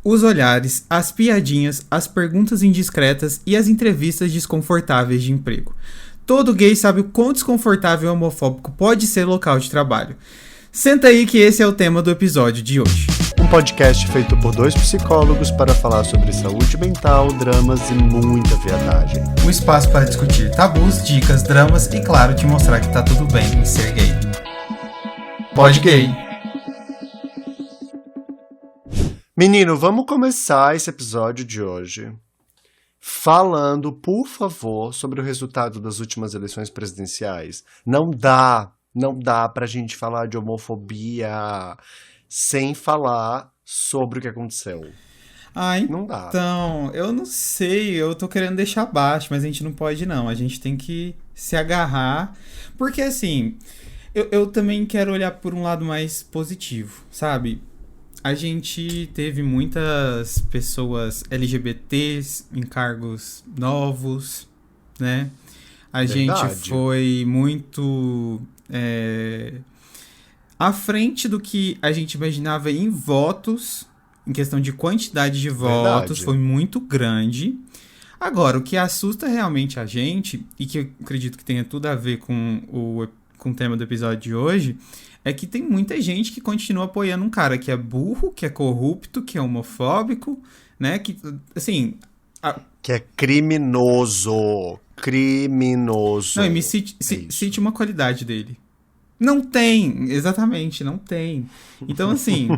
Os olhares, as piadinhas, as perguntas indiscretas e as entrevistas desconfortáveis de emprego. Todo gay sabe o quão desconfortável e homofóbico pode ser local de trabalho. Senta aí que esse é o tema do episódio de hoje. Um podcast feito por dois psicólogos para falar sobre saúde mental, dramas e muita viadagem. Um espaço para discutir tabus, dicas, dramas e, claro, te mostrar que tá tudo bem em ser gay. Pod Gay. Menino, vamos começar esse episódio de hoje falando, por favor, sobre o resultado das últimas eleições presidenciais. Não dá pra gente falar de homofobia sem falar sobre o que aconteceu. Não dá. Então, eu não sei, eu tô querendo deixar baixo, mas a gente não pode não, a gente tem que se agarrar, porque assim, eu também quero olhar por um lado mais positivo, sabe? A gente teve muitas pessoas LGBTs em cargos novos, né? A gente foi muito à frente do que a gente imaginava em votos, em questão de quantidade de votos, foi muito grande. Agora, o que assusta realmente a gente, e que eu acredito que tenha tudo a ver com o tema do episódio de hoje, é que tem muita gente que continua apoiando um cara que é burro, que é corrupto, que é homofóbico, né? Que, assim... Que é criminoso. Não, e me cite uma qualidade dele. Não tem, exatamente, não tem. Então, assim,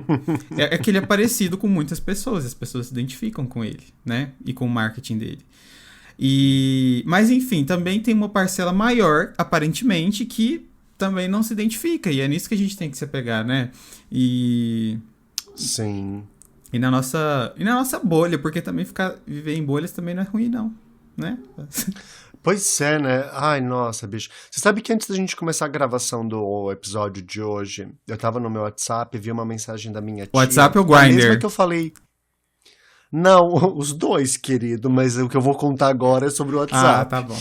é que ele é parecido com muitas pessoas, as pessoas se identificam com ele, né? E com o marketing dele. Mas, enfim, também tem uma parcela maior, aparentemente, que também não se identifica, e é nisso que a gente tem que se apegar, né? Sim. E na nossa bolha, porque também viver em bolhas também não é ruim, não, né? Pois é, né? Ai, nossa, bicho. Você sabe que antes da gente começar a gravação do episódio de hoje, eu tava no meu WhatsApp e vi uma mensagem da minha tia. WhatsApp ou Grindr? A mesma que eu falei. Não, os dois, querido, mas o que eu vou contar agora é sobre o WhatsApp. Ah, tá bom.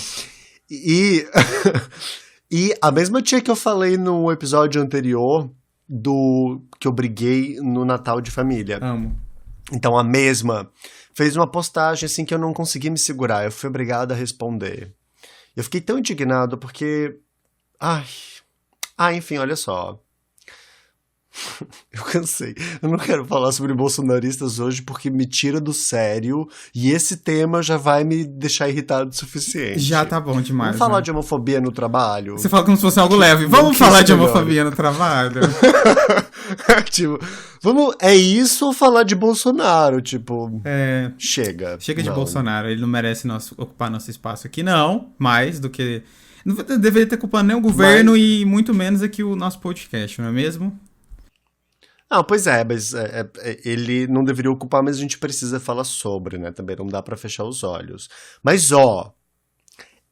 E a mesma tia que eu falei no episódio anterior do que eu briguei no Natal de família. Amo. Então a mesma fez uma postagem assim que eu não consegui me segurar. Eu fui obrigado a responder. Eu fiquei tão indignado porque... enfim, olha só. Eu cansei. Eu não quero falar sobre bolsonaristas hoje porque me tira do sério e esse tema já vai me deixar irritado o suficiente. Já tá bom demais. Vamos falar de homofobia no trabalho? Você fala como se fosse algo leve. Vamos falar de homofobia no trabalho? Tipo, é isso ou falar de Bolsonaro? Tipo, chega. Chega de Bolsonaro, ele não merece ocupar nosso espaço aqui, não. Mais do que... Não deveria ter culpado nem o governo e muito menos aqui o nosso podcast, não é mesmo? Não, pois é, mas ele não deveria ocupar, mas a gente precisa falar sobre, né? Também não dá pra fechar os olhos. Mas,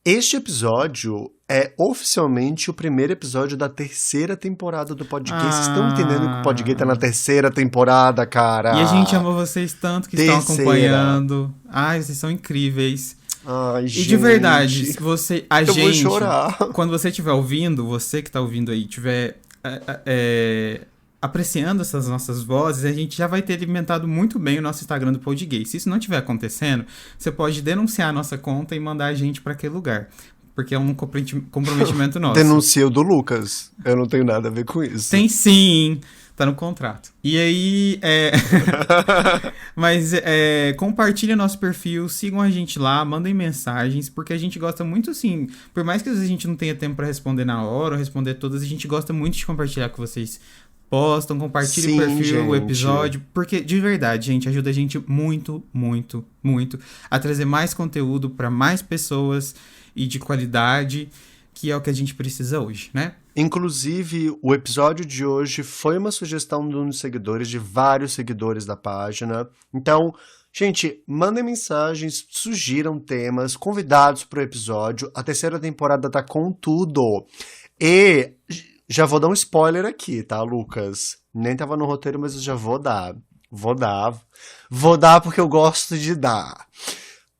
este episódio é oficialmente o primeiro episódio da terceira temporada do Pod Gay. Vocês estão entendendo que o Pod Gay tá na terceira temporada, cara? E a gente ama vocês tanto que estão acompanhando. Vocês são incríveis. Ai, gente. E de verdade, vou chorar. Quando você estiver ouvindo, você que tá ouvindo aí, estiver... apreciando essas nossas vozes, a gente já vai ter alimentado muito bem o nosso Instagram do Pod Gay. Se isso não estiver acontecendo, você pode denunciar a nossa conta e mandar a gente para aquele lugar. Porque é um comprometimento nosso. Denuncia o do Lucas. Eu não tenho nada a ver com isso. Tem sim. Tá no contrato. E aí, Mas compartilha nosso perfil, sigam a gente lá, mandem mensagens, porque a gente gosta muito, assim, por mais que às vezes a gente não tenha tempo para responder na hora ou responder todas, a gente gosta muito de compartilhar com vocês. Postam, compartilhem o perfil, gente. O episódio, porque de verdade, gente, ajuda a gente muito, muito, muito a trazer mais conteúdo para mais pessoas e de qualidade, que é o que a gente precisa hoje, né? Inclusive, o episódio de hoje foi uma sugestão dos seguidores, de vários seguidores da página. Então, gente, mandem mensagens, sugiram temas, convidados para o episódio. A terceira temporada tá com tudo. E... já vou dar um spoiler aqui, tá, Lucas? Nem tava no roteiro, mas eu já vou dar. Vou dar porque eu gosto de dar.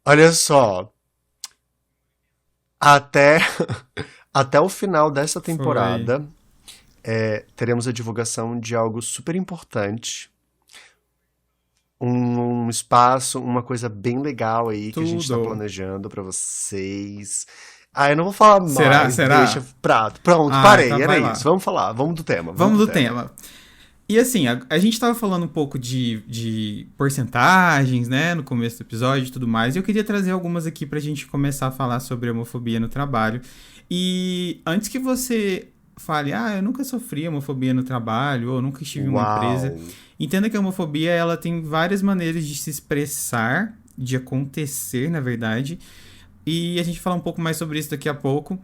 Olha só. Até o final dessa temporada, teremos a divulgação de algo super importante. Um um espaço, uma coisa bem legal aí que a gente tá Tudo. planejando pra vocês. Ah, eu não vou falar Será? mais, Será? deixa prato. Pronto, Ah, parei, então era vai isso. lá. Vamos falar, vamos do tema, vamos Vamos do do tema. tema. E assim, a gente tava falando um pouco de porcentagens, né, no começo do episódio e tudo mais, e eu queria trazer algumas aqui pra gente começar a falar sobre homofobia no trabalho. E antes que você fale, eu nunca sofri homofobia no trabalho, ou nunca estive em uma empresa, Uau. entenda que a homofobia, ela tem várias maneiras de se expressar, de acontecer, na verdade, e a gente vai falar um pouco mais sobre isso daqui a pouco.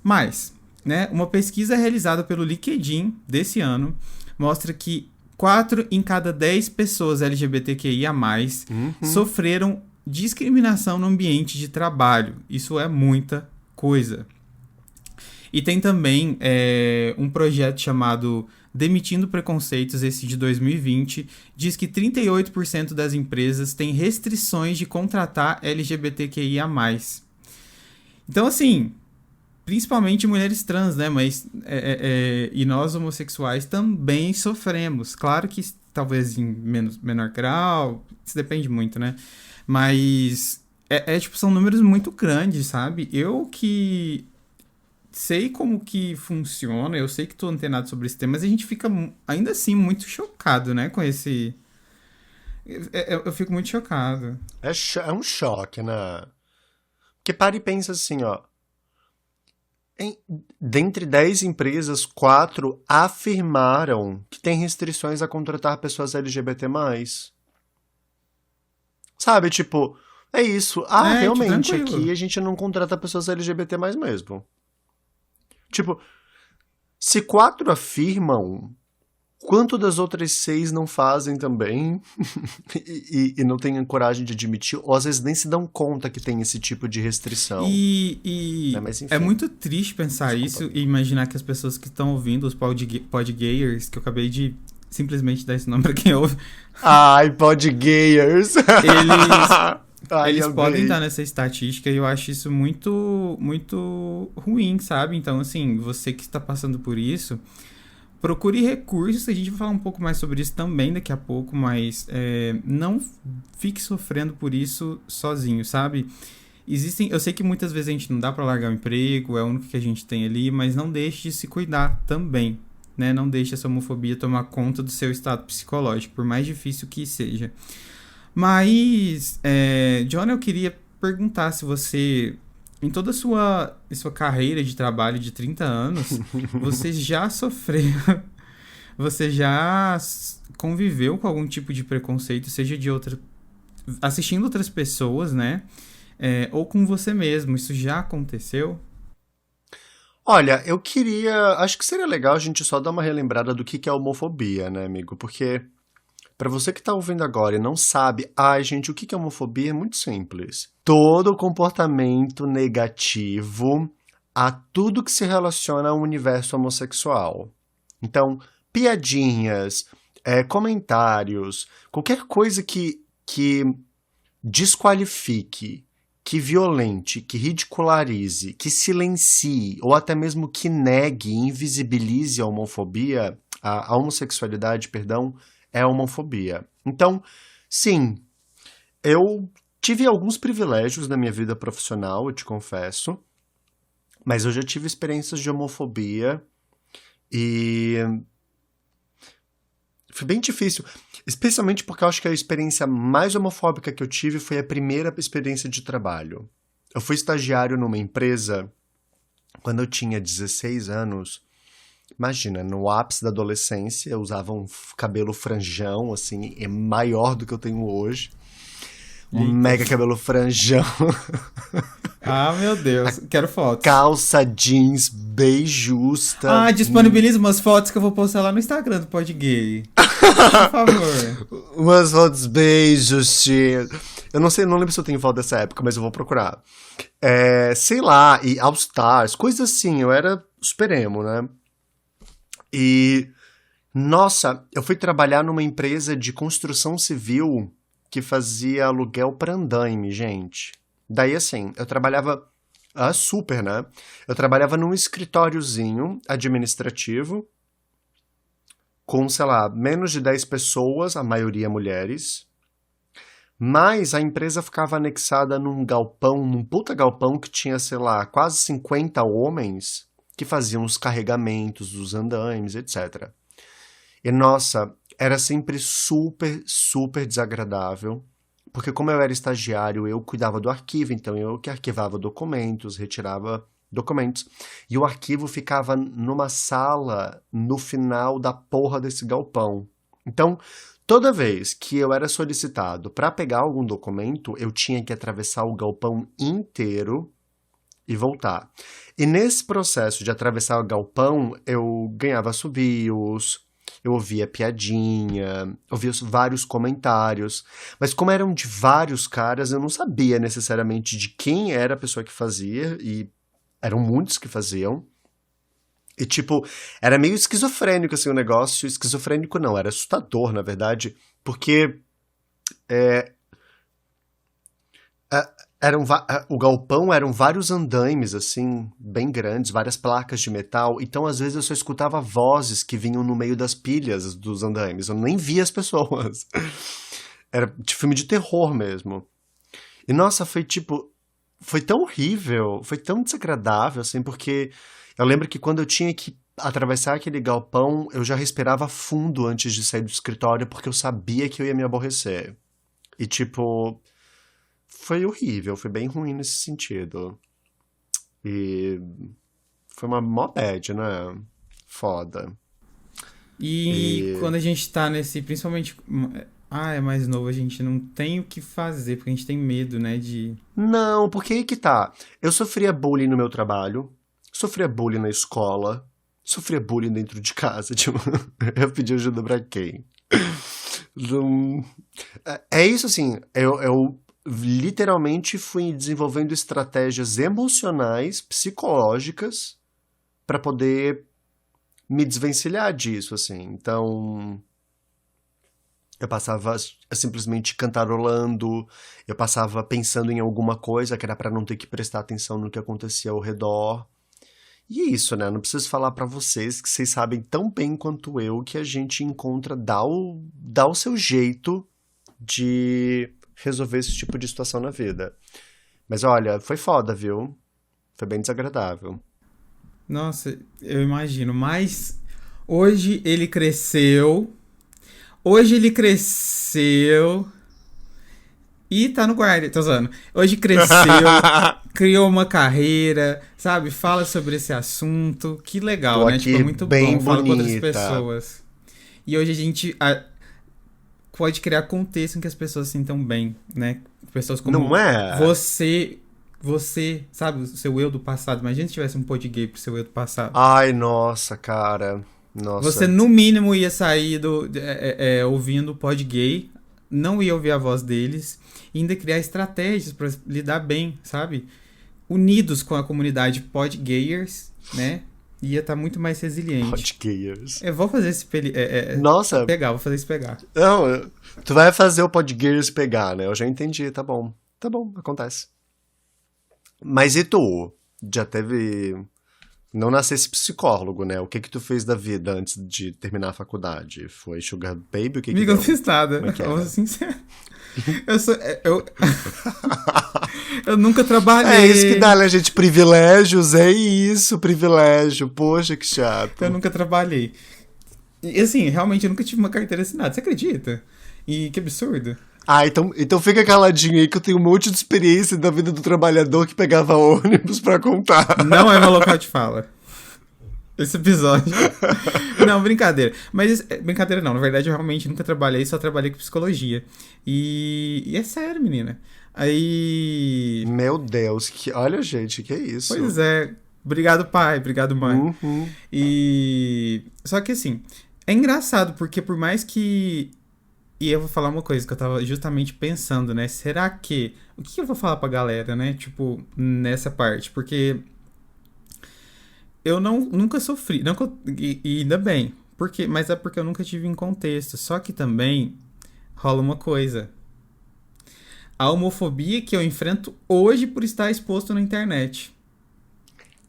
Mas, né, uma pesquisa realizada pelo LinkedIn desse ano mostra que 4 em cada 10 pessoas LGBTQIA+, sofreram discriminação no ambiente de trabalho. Isso é muita coisa. E tem também um projeto chamado Demitindo Preconceitos, esse de 2020, diz que 38% das empresas têm restrições de contratar LGBTQIA+. Então, assim, principalmente mulheres trans, né? Mas e nós homossexuais também sofremos. Claro que talvez em menor grau, isso depende muito, né? Mas tipo, são números muito grandes, sabe? Eu que sei como que funciona, eu sei que tô antenado sobre esse tema, mas a gente fica ainda assim muito chocado, né? Com esse. Eu fico muito chocado. É um choque, né? Porque para e pensa assim, ó. Dentre 10 empresas, 4 afirmaram que tem restrições a contratar pessoas LGBT+. Sabe, tipo, é isso. Tipo, Realmente, aqui tranquilo. a gente não contrata pessoas LGBT+, mesmo. Tipo, se 4 afirmam, quanto das outras 6 não fazem também e não têm coragem de admitir, ou às vezes nem se dão conta que tem esse tipo de restrição. E Né? Mas é enfim, muito triste pensar desculpa, isso amigo. e imaginar que as pessoas que estão ouvindo, os podgayers, que eu acabei de simplesmente dar esse nome pra quem ouve, Ai, podgayers! eles, Ai, eles podem amei. estar nessa estatística e eu acho isso muito, muito ruim, sabe? Então, assim, você que está passando por isso, procure recursos, a gente vai falar um pouco mais sobre isso também daqui a pouco, mas não fique sofrendo por isso sozinho, sabe? Eu sei que muitas vezes a gente não dá pra largar o emprego, é o único que a gente tem ali, mas não deixe de se cuidar também, né? Não deixe essa homofobia tomar conta do seu estado psicológico, por mais difícil que seja. Mas, John, eu queria perguntar se você, em toda a sua carreira de trabalho de 30 anos, você já sofreu, você já conviveu com algum tipo de preconceito, seja de assistindo outras pessoas, né? Ou com você mesmo. Isso já aconteceu? Olha, acho que seria legal a gente só dar uma relembrada do que é homofobia, né, amigo? Porque pra você que tá ouvindo agora e não sabe, gente, o que é homofobia é muito simples. Todo comportamento negativo a tudo que se relaciona ao universo homossexual. Então, piadinhas, comentários, qualquer coisa que desqualifique, que violente, que ridicularize, que silencie ou até mesmo que negue e invisibilize a homofobia, a homossexualidade, perdão, é homofobia. Então, sim, eu tive alguns privilégios na minha vida profissional, eu te confesso, mas eu já tive experiências de homofobia e foi bem difícil, especialmente porque eu acho que a experiência mais homofóbica que eu tive foi a primeira experiência de trabalho. Eu fui estagiário numa empresa quando eu tinha 16 anos. Imagina, no ápice da adolescência, eu usava um cabelo franjão, assim, maior do que eu tenho hoje. Um Eita. mega cabelo franjão. Meu Deus. Quero fotos. Calça jeans bem justa. Disponibiliza umas fotos que eu vou postar lá no Instagram do Podgay. Por favor. Umas fotos bem justinhas. Eu não sei, não lembro se eu tenho foto dessa época, mas eu vou procurar. Sei lá, e All Stars, coisas assim. Eu era super emo, né? E, nossa, eu fui trabalhar numa empresa de construção civil que fazia aluguel para andaime, gente. Daí, assim, eu trabalhava super, né? Eu trabalhava num escritóriozinho administrativo com, sei lá, menos de 10 pessoas, a maioria mulheres. Mas a empresa ficava anexada num galpão, num puta galpão que tinha, sei lá, quase 50 homens que faziam os carregamentos dos andaimes, etc. E nossa, era sempre super, super desagradável, porque como eu era estagiário, eu cuidava do arquivo, então eu que arquivava documentos, retirava documentos. E o arquivo ficava numa sala no final da porra desse galpão. Então, toda vez que eu era solicitado para pegar algum documento, eu tinha que atravessar o galpão inteiro e voltar. E nesse processo de atravessar o galpão, eu ganhava assobios, eu ouvia piadinha, ouvia vários comentários. Mas como eram de vários caras, eu não sabia necessariamente de quem era a pessoa que fazia, e eram muitos que faziam. E, tipo, era meio esquizofrênico, assim, o negócio. Esquizofrênico não, era assustador, na verdade, porque o galpão eram vários andaimes, assim, bem grandes, várias placas de metal. Então, às vezes, eu só escutava vozes que vinham no meio das pilhas dos andaimes. Eu nem via as pessoas. Era de filme de terror mesmo. E, nossa, foi tão horrível, foi tão desagradável, assim, porque eu lembro que quando eu tinha que atravessar aquele galpão, eu já respirava fundo antes de sair do escritório, porque eu sabia que eu ia me aborrecer. E, tipo, foi horrível, foi bem ruim nesse sentido. E foi uma mó bad, né? Foda. E E quando a gente tá nesse, principalmente, é mais novo, a gente não tem o que fazer, porque a gente tem medo, né, de... não, porque aí que tá. Eu sofria bullying no meu trabalho, sofria bullying na escola, sofria bullying dentro de casa. Tipo, eu pedi ajuda pra quem? Não- É isso assim, eu literalmente fui desenvolvendo estratégias emocionais, psicológicas, pra poder me desvencilhar disso, assim. Então, eu passava simplesmente cantarolando, eu passava pensando em alguma coisa que era pra não ter que prestar atenção no que acontecia ao redor. E é isso, né? Não preciso falar pra vocês que vocês sabem tão bem quanto eu que a gente encontra, dá o seu jeito de resolver esse tipo de situação na vida. Mas olha, foi foda, viu? Foi bem desagradável. Nossa, eu imagino, mas hoje ele cresceu e tá no guarda, tô zoando. Hoje cresceu, criou uma carreira, sabe? Fala sobre esse assunto, que legal, Tô né? Tipo, é aqui muito bem bom, fala com outras bonita. pessoas. E hoje a gente pode criar contexto em que as pessoas se sintam bem, né? Pessoas Não como é? você, sabe, o seu eu do passado. Imagina se tivesse um pod gay pro seu eu do passado. Ai, nossa, cara. Você, Nossa. no mínimo, ia sair ouvindo o pod gay, não ia ouvir a voz deles, e ainda criar estratégias pra lidar bem, sabe? Unidos com a comunidade pod gayers, né? Ia estar muito mais resiliente. Podgayers. Eu vou fazer esse Nossa, vou fazer isso pegar. não, tu vai fazer o Podgears pegar, né? Eu já entendi, tá bom. Tá bom, acontece. Mas e tu? Já teve. Não nascesse psicólogo, né? O que que tu fez da vida antes de terminar a faculdade? Foi Sugar Baby? O que que Amiga, eu não deu? fiz nada. Como é que Eu vou ser era? sincero. Eu sou. Eu nunca É isso que dá, trabalhei. né, gente? Privilégios, é isso, privilégio. Poxa, que Eu chato. nunca trabalhei. E assim, realmente eu nunca tive uma carteira assinada. Você acredita? E que absurdo. Ah, então fica caladinho aí que eu tenho um monte de experiência da vida do trabalhador que pegava ônibus pra contar. Não é meu local de fala. Esse episódio. Não, brincadeira. Brincadeira não. Na verdade, eu realmente nunca trabalhei, só trabalhei com psicologia. E é sério, menina. Aí. Meu Deus, olha, gente, que Pois isso? é. Obrigado, pai. Obrigado, mãe. Uhum. E. Só que assim. É engraçado, porque por mais que. E eu vou falar uma coisa que eu tava justamente pensando, né? Será que. O que eu vou falar pra galera, né? Tipo, nessa parte? Porque eu nunca sofri. Não, e ainda bem. Mas é porque eu nunca tive em contexto. Só que também rola uma coisa. A homofobia que eu enfrento hoje por estar exposto na internet.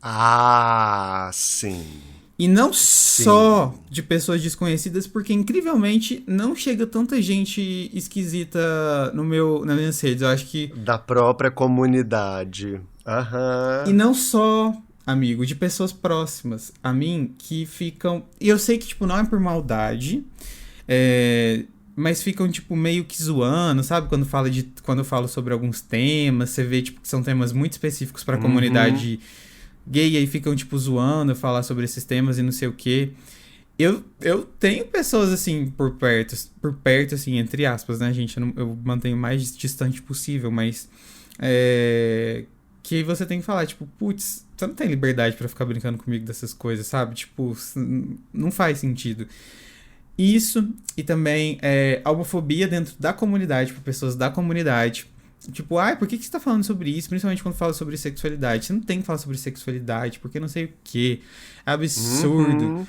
Ah, sim. E não Sim. só de pessoas desconhecidas, porque incrivelmente não chega tanta gente esquisita nas minhas redes. Eu acho que. Da própria comunidade. E Aham. não só, amigo, de pessoas próximas a mim que ficam. E eu sei que, tipo, não é por maldade. É, mas ficam, tipo, meio que zoando, sabe? Quando eu falo sobre alguns temas, você vê, tipo, que são temas muito específicos pra Uhum. comunidade gay, aí ficam, tipo, zoando, falar sobre esses temas e não sei o quê. Eu tenho pessoas, assim, por perto, assim, entre aspas, né, gente? Eu mantenho o mais distante possível, mas. É, que você tem que falar, tipo, putz, você não tem liberdade pra ficar brincando comigo dessas coisas, sabe? Tipo, não faz sentido. Isso, e também a homofobia dentro da comunidade, por pessoas da comunidade. Tipo, ai, por que você tá falando sobre isso? Principalmente quando fala sobre sexualidade. Você não tem que falar sobre sexualidade, porque não sei o quê. É absurdo. Uhum.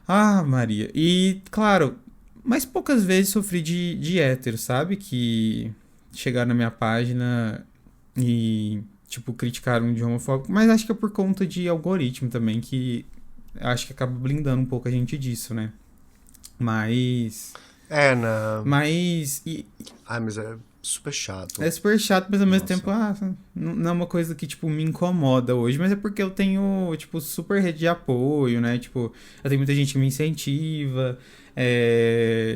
Ah, Maria. E, claro, mas poucas vezes sofri de hétero, sabe? Que chegaram na minha página e, tipo, criticaram de homofóbico. Mas acho que é por conta de algoritmo também, que acho que acaba blindando um pouco a gente disso, né? Mas. É, na. Mas. Ai, mas é super É chato. super chato, mas ao mesmo tempo, Nossa. não é uma coisa que, tipo, me incomoda hoje, mas é porque eu tenho, tipo, super rede de apoio, né? Tipo, eu tenho muita gente que me incentiva.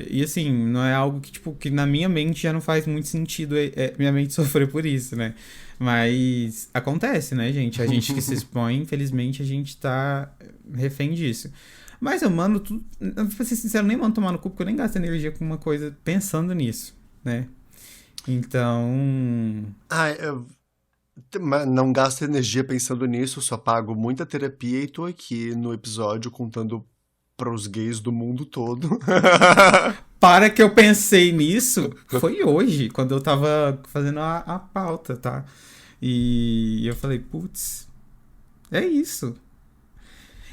E assim, não é algo que, tipo, que na minha mente já não faz muito sentido minha mente sofrer por isso, né? Mas acontece, né, gente? A gente que se expõe, infelizmente, a gente tá refém disso. Mas eu mando tudo. Pra ser sincero, eu nem mando tomar no cu, porque eu nem gasto energia com uma coisa pensando nisso, né? Então. Ai, não gasto energia pensando nisso, só pago muita terapia e tô aqui no episódio contando pros gays do mundo todo. Para que eu pensei nisso, foi hoje, quando eu tava fazendo a pauta, tá? E eu falei, putz, é isso.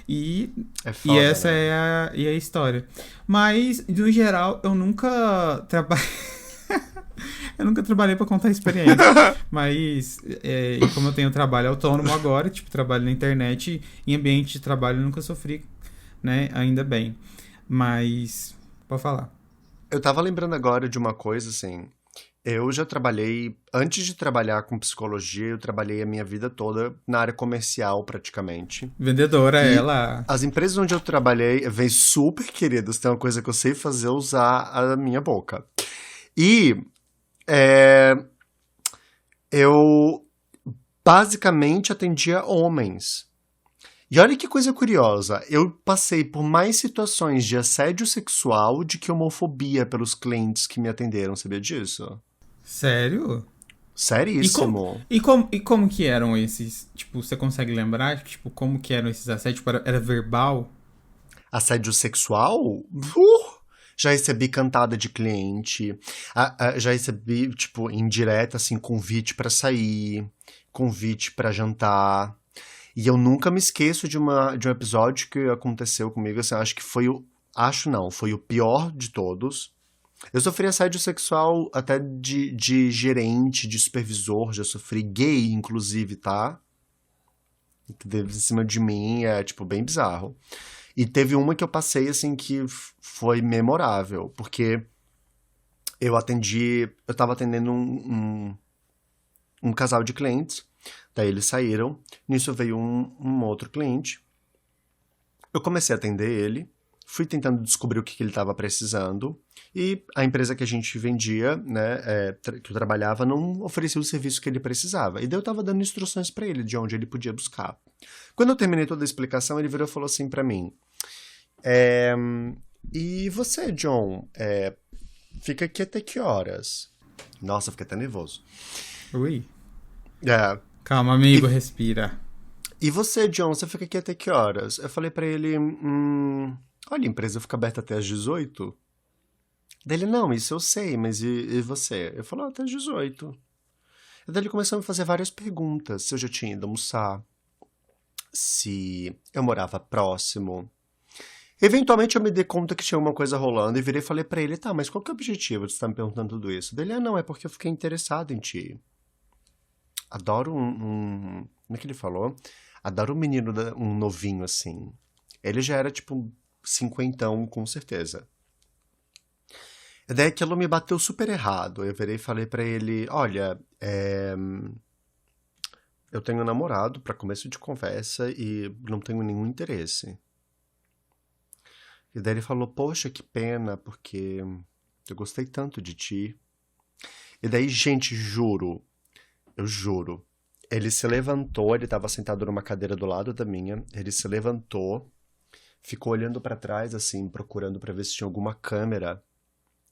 E, É e foda, essa né? é a história. Mas, no geral, eu nunca trabalhei. Eu nunca trabalhei pra contar experiência. Mas, e como eu tenho trabalho autônomo agora, tipo, trabalho na internet, em ambiente de trabalho eu nunca sofri, né? Ainda bem. Mas, pode falar. Eu tava lembrando agora de uma coisa, assim. Eu já trabalhei, antes de trabalhar com psicologia, eu trabalhei a minha vida toda na área comercial, praticamente. Vendedora, E ela. as empresas onde eu trabalhei, vêm super queridas, tem uma coisa que eu sei fazer, usar a minha boca. E é, eu basicamente atendia homens. E olha que coisa curiosa, eu passei por mais situações de assédio sexual do que homofobia pelos clientes que me atenderam, sabia disso? Sério? E como, Seríssimo. e como que eram esses? Tipo, você consegue lembrar? Tipo, como que eram esses assédios? Tipo, era verbal? Assédio sexual? Já recebi cantada de cliente, já recebi, tipo, indireta, assim, convite pra sair, convite pra jantar. E eu nunca me esqueço de um episódio que aconteceu comigo, assim, acho que foi o. Acho não, foi o pior de todos. Eu sofri assédio sexual até de gerente, de supervisor, já sofri gay, inclusive, tá? Que teve em cima de mim, é, tipo, bem bizarro. E teve uma que eu passei, assim, que foi memorável, porque eu tava atendendo um casal de clientes, daí eles saíram, nisso veio um outro cliente, eu comecei a atender ele, fui tentando descobrir o que ele estava precisando, e a empresa que a gente vendia, né, que eu trabalhava, não oferecia o serviço que ele precisava. E daí eu estava dando instruções para ele de onde ele podia buscar. Quando eu terminei toda a explicação, ele virou e falou assim para mim: é, e você, John, fica aqui até que horas? Nossa, eu fiquei até nervoso. Ui. É, Calma, e, amigo, respira. e você, John, você fica aqui até que horas? Eu falei pra ele: olha, a empresa fica aberta até às 18. Dele, não, isso eu sei, mas e você? Eu falei, até às 18. E daí ele começou a me fazer várias perguntas. Se eu já tinha ido almoçar, se eu morava próximo. Eventualmente eu me dei conta que tinha alguma coisa rolando e virei e falei pra ele, tá, mas qual que é o objetivo de você estar me perguntando tudo isso? Dele, não, é porque eu fiquei interessado em ti. Adoro como é que ele falou? Adoro um menino, um novinho assim. Ele já era, tipo, cinquentão, com certeza. E daí aquilo me bateu super errado. Eu virei e falei pra ele, olha, eu tenho um namorado pra começo de conversa e não tenho nenhum interesse. E daí ele falou, poxa, que pena, porque eu gostei tanto de ti. E daí, gente, eu juro, ele se levantou, ele tava sentado numa cadeira do lado da minha, ele se levantou, ficou olhando pra trás, assim, procurando pra ver se tinha alguma câmera.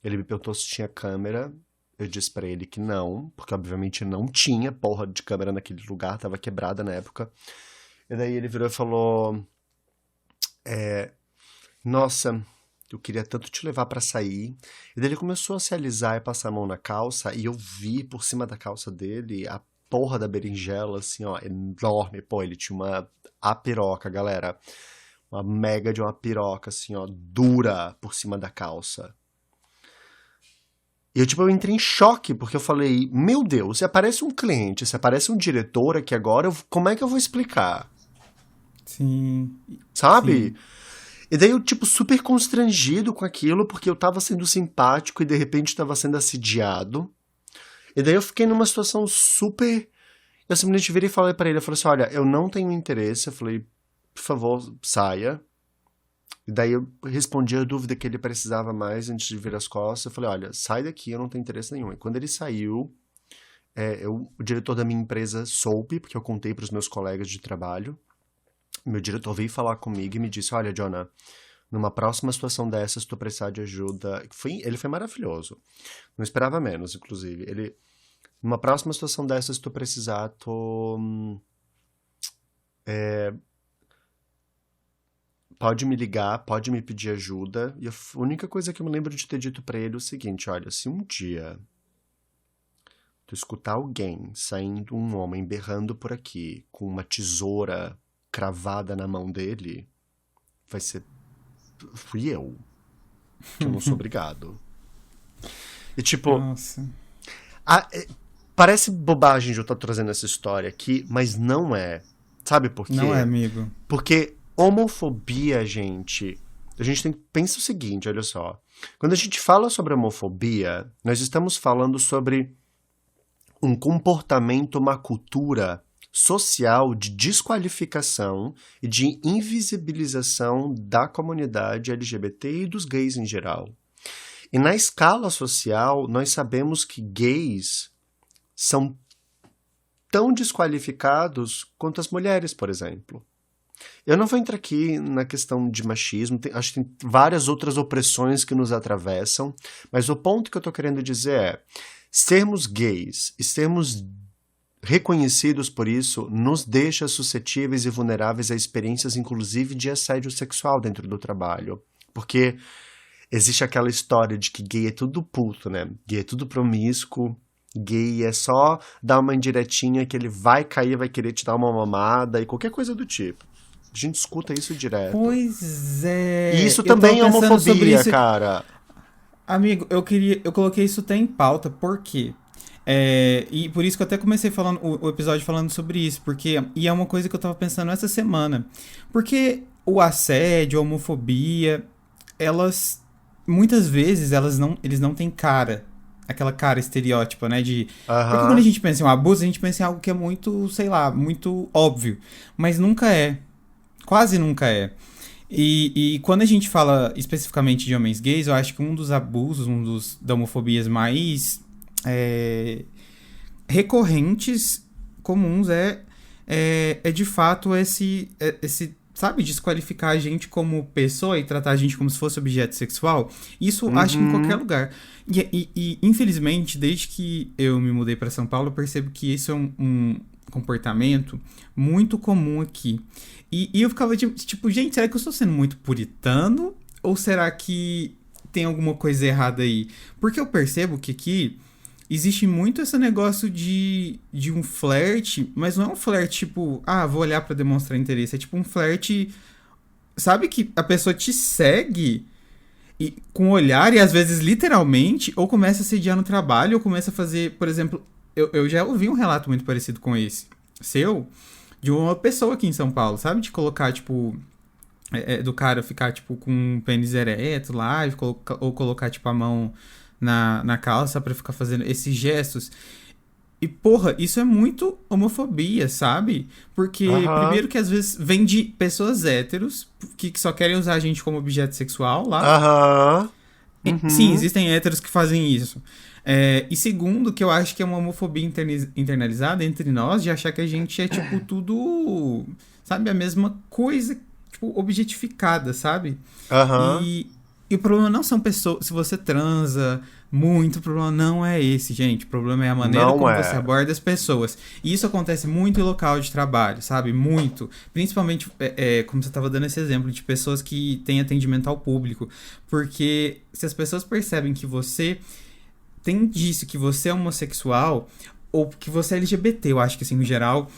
Ele me perguntou se tinha câmera, eu disse pra ele que não, porque obviamente não tinha porra de câmera naquele lugar, tava quebrada na época. E daí ele virou e falou, nossa, eu queria tanto te levar pra sair. E daí ele começou a se alisar e passar a mão na calça, e eu vi por cima da calça dele a porra da berinjela, assim, ó, enorme. Pô, ele tinha a piroca, galera. Uma mega de uma piroca, assim, ó, dura por cima da calça. E eu entrei em choque, porque eu falei, meu Deus, se aparece um cliente, se aparece um diretor aqui agora, como é que eu vou explicar? Sim. Sabe? Sim. E daí eu, super constrangido com aquilo, porque eu tava sendo simpático e de repente tava sendo assediado. E daí eu fiquei numa situação super... Eu simplesmente virei e falei pra ele, eu falei assim, olha, eu não tenho interesse, eu falei, por favor, saia. E daí eu respondi a dúvida que ele precisava mais antes de vir as costas, eu falei, olha, sai daqui, eu não tenho interesse nenhum. E quando ele saiu, o diretor da minha empresa soube, porque eu contei pros meus colegas de trabalho, meu diretor veio falar comigo e me disse, olha, Jonah, numa próxima situação dessas, se tu precisar de ajuda... Ele foi maravilhoso. Não esperava menos, inclusive. Numa próxima situação dessas, se tu precisar, pode me ligar, pode me pedir ajuda. E a única coisa que eu me lembro de ter dito pra ele é o seguinte, olha, se um dia tu escutar alguém saindo, um homem berrando por aqui, com uma tesoura cravada na mão dele, vai ser... Fui eu, que eu não sou obrigado. E Nossa. Parece bobagem de eu estar trazendo essa história aqui, mas não é. Sabe por quê? Não é, amigo. Porque homofobia, gente... A gente tem que pensar o seguinte, olha só. Quando a gente fala sobre homofobia, nós estamos falando sobre um comportamento, uma cultura social de desqualificação e de invisibilização da comunidade LGBT e dos gays em geral. E na escala social, nós sabemos que gays são tão desqualificados quanto as mulheres, por exemplo. Eu não vou entrar aqui na questão de machismo, acho que tem várias outras opressões que nos atravessam, mas o ponto que eu estou querendo dizer é, sermos gays e sermos reconhecidos por isso nos deixa suscetíveis e vulneráveis a experiências, inclusive, de assédio sexual dentro do trabalho. Porque existe aquela história de que gay é tudo puto, né? Gay é tudo promíscuo, gay é só dar uma indiretinha que ele vai cair, vai querer te dar uma mamada e qualquer coisa do tipo. A gente escuta isso direto. Pois é. E isso também é homofobia, isso... cara. Amigo, eu coloquei isso até em pauta, por quê? E por isso que eu até comecei falando o episódio falando sobre isso, porque e é uma coisa que eu tava pensando essa semana. Porque o assédio, a homofobia, elas muitas vezes eles não têm cara, aquela cara estereótipa, né, de porque quando a gente pensa em um abuso, a gente pensa em algo que é muito, sei lá, muito óbvio, mas nunca é. Quase nunca é. E quando a gente fala especificamente de homens gays, eu acho que um dos abusos, da homofobias mais recorrentes, comuns, é de fato esse, sabe, desqualificar a gente como pessoa e tratar a gente como se fosse objeto sexual. Isso acho que em qualquer lugar. E infelizmente, desde que eu me mudei para São Paulo, eu percebo que isso é um comportamento muito comum aqui. E eu ficava tipo, gente, será que eu estou sendo muito puritano? Ou será que tem alguma coisa errada aí? Porque eu percebo que aqui existe muito esse negócio de um flerte, mas não é um flerte tipo, vou olhar pra demonstrar interesse. É tipo um flerte, sabe, que a pessoa te segue com o olhar e às vezes literalmente, ou começa a sediar no trabalho, ou começa a fazer, por exemplo, eu já ouvi um relato muito parecido com esse seu, de uma pessoa aqui em São Paulo, sabe? De colocar, tipo, do cara ficar, tipo, com o pênis ereto lá, ou colocar, tipo, a mão na calça pra ficar fazendo esses gestos. E, porra, isso é muito homofobia, sabe? Porque, Aham. primeiro que às vezes vem de pessoas héteros que só querem usar a gente como objeto sexual lá. Aham. Sim, Uhum. existem héteros que fazem isso. E segundo, que eu acho que é uma homofobia internalizada entre nós de achar que a gente é, tipo, tudo, sabe, a mesma coisa, tipo, objetificada, sabe? Aham. E, e o problema não são pessoas. Se você transa muito, o problema não é esse, gente. O problema é a maneira Não como você é. aborda as pessoas. E isso acontece muito em local de trabalho, sabe? Muito. Principalmente, como você estava dando esse exemplo, de pessoas que têm atendimento ao público. Porque se as pessoas percebem que você tem indício que você é homossexual ou que você é LGBT, eu acho que assim, no geral,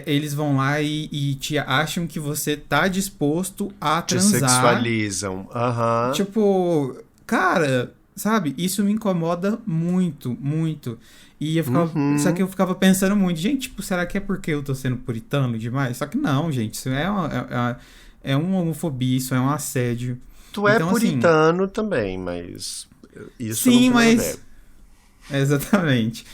eles vão lá e te acham que você tá disposto a Te transar. sexualizam. Aham. Tipo, cara, sabe? Isso me incomoda muito, muito. E eu ficava, só que Uhum. eu ficava pensando muito, gente, tipo, será que é porque eu tô sendo puritano demais? Só que não, gente, isso é uma homofobia, isso é um assédio. Tu é Então, assim, puritano também, mas isso não sim, tem nada a ver. mas. Exatamente.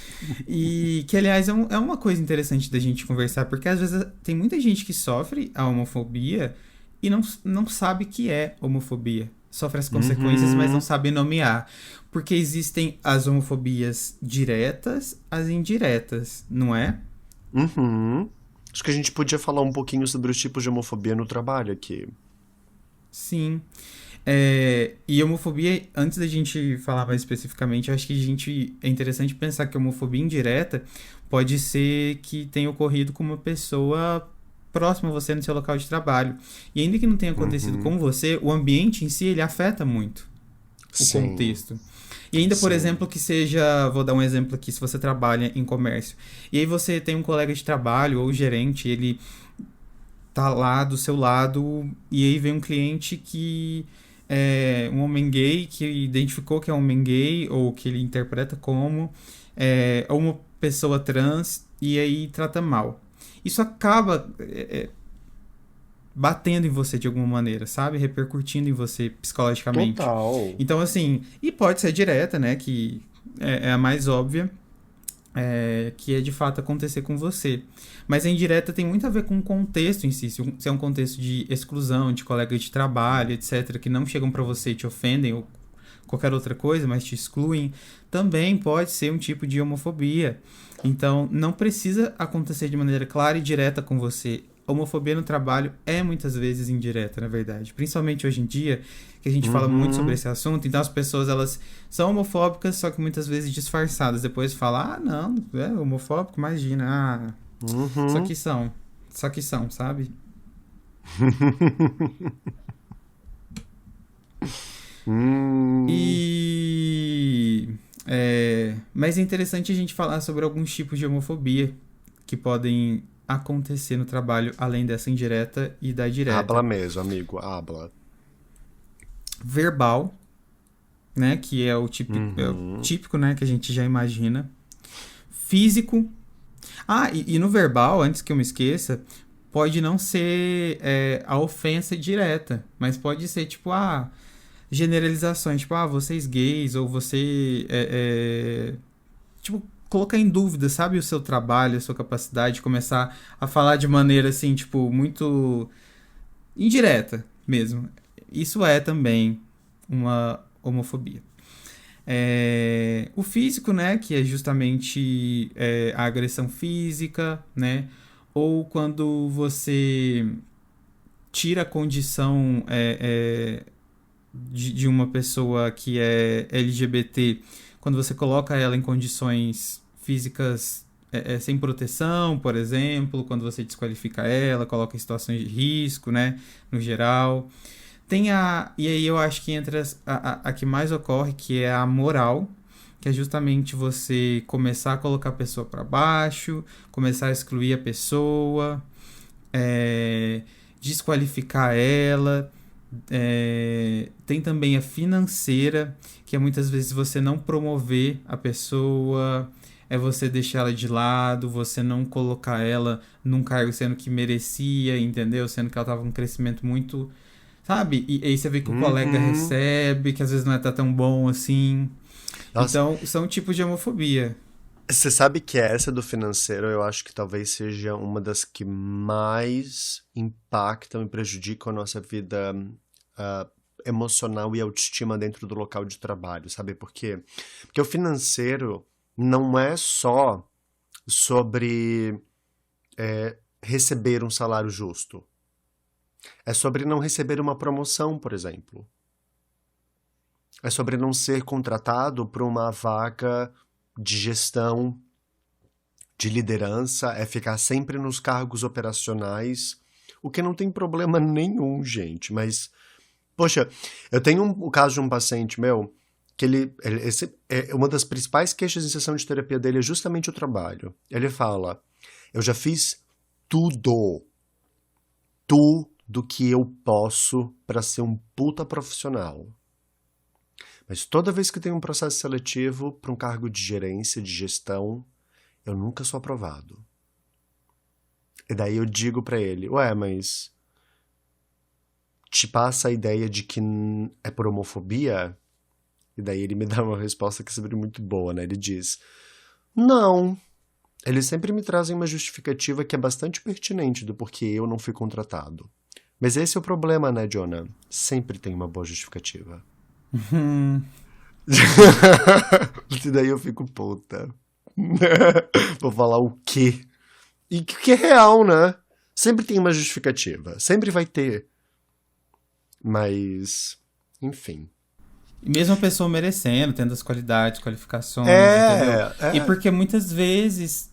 E que, aliás, é uma coisa interessante da gente conversar, porque às vezes tem muita gente que sofre a homofobia e não sabe que é homofobia. Sofre as consequências, mas não Uhum. sabe nomear. Porque existem as homofobias diretas, as indiretas, não é? Uhum. Acho que a gente podia falar um pouquinho sobre os tipos de homofobia no trabalho aqui. Sim. E homofobia, antes da gente falar mais especificamente, eu acho que é interessante pensar que a homofobia indireta pode ser que tenha ocorrido com uma pessoa próxima a você no seu local de trabalho. E ainda que não tenha acontecido Uhum. com você, o ambiente em si ele afeta muito o Sim, contexto. E ainda, por sim. exemplo, que seja, vou dar um exemplo aqui, se você trabalha em comércio, e aí você tem um colega de trabalho ou gerente, ele tá lá do seu lado e aí vem um cliente que é um homem gay que identificou que é um homem gay ou que ele interpreta como ou uma pessoa trans e aí trata mal. Isso acaba batendo em você de alguma maneira, sabe? Repercutindo em você psicologicamente. Total. Então, assim, e pode ser direta, né? Que é a mais óbvia, que é de fato acontecer com você. Mas a indireta tem muito a ver com o contexto em si. Se é um contexto de exclusão, de colegas de trabalho, etc., que não chegam para você e te ofendem ou qualquer outra coisa, mas te excluem, também pode ser um tipo de homofobia. Então, não precisa acontecer de maneira clara e direta com você. A homofobia no trabalho é muitas vezes indireta, na verdade. Principalmente hoje em dia, que a gente fala muito sobre Uhum. esse assunto. Então, as pessoas, elas são homofóbicas, só que muitas vezes disfarçadas. Depois fala, ah, não, é homofóbico, imagina. Ah, só Uhum. que são. Só que são, sabe? Hum. E. Mas é interessante a gente falar sobre alguns tipos de homofobia que podem acontecer no trabalho, além dessa indireta e da Habla direta. mesmo, amigo, habla. Verbal, né? Que é o Uhum. típico, né? Que a gente já imagina. Físico. Ah, e no verbal, antes que eu me esqueça, pode não ser a ofensa direta, mas pode ser tipo, generalizações, tipo, vocês gays, ou você tipo, colocar em dúvida, sabe, o seu trabalho, a sua capacidade, começar a falar de maneira assim, tipo, muito indireta mesmo. Isso é também uma homofobia. O físico, né, que é justamente a agressão física, né, ou quando você tira a condição de uma pessoa que é LGBT, quando você coloca ela em condições físicas sem proteção, por exemplo, quando você desqualifica ela, coloca em situações de risco, né, no geral. E aí eu acho que entre a que mais ocorre, que é a moral, que é justamente você começar a colocar a pessoa para baixo, começar a excluir a pessoa, é, desqualificar ela. Tem também a financeira, que é muitas vezes você não promover a pessoa, é você deixar ela de lado, você não colocar ela num cargo sendo que merecia, entendeu? Sendo que ela estava com um crescimento muito, sabe? E aí você vê que o colega Uhum. recebe, que às vezes não é tá tão bom assim. Nossa, Então, são tipos de homofobia. você sabe que essa do financeiro eu acho que talvez seja uma das que mais impactam e prejudicam a nossa vida ah, emocional e autoestima dentro do local de trabalho, sabe por quê? Porque o financeiro não é só sobre receber um salário justo. É sobre não receber uma promoção, por exemplo. É sobre não ser contratado para uma vaga de gestão, de liderança, é ficar sempre nos cargos operacionais, o que não tem problema nenhum, gente. Mas, poxa, eu tenho o caso de um paciente meu que uma das principais queixas em sessão de terapia dele é justamente o trabalho. Ele fala: eu já fiz tudo, tudo que eu posso para ser um puta profissional. Mas toda vez que tem um processo seletivo para um cargo de gerência, de gestão, eu nunca sou aprovado. E daí eu digo pra ele: ué, mas te passa a ideia de que é por homofobia? E daí ele me dá uma resposta que é sempre muito boa, né? Ele diz: não. Eles sempre me trazem uma justificativa que é bastante pertinente do porquê eu não fui contratado. Mas esse é o problema, né, Jonah? Sempre tem uma boa justificativa. E daí eu fico, puta. Vou falar o quê? E que é real, né? Sempre tem uma justificativa. Sempre vai ter. Mas, enfim. E mesmo a pessoa merecendo, tendo as qualidades, qualificações, entendeu? É, E é. porque muitas vezes.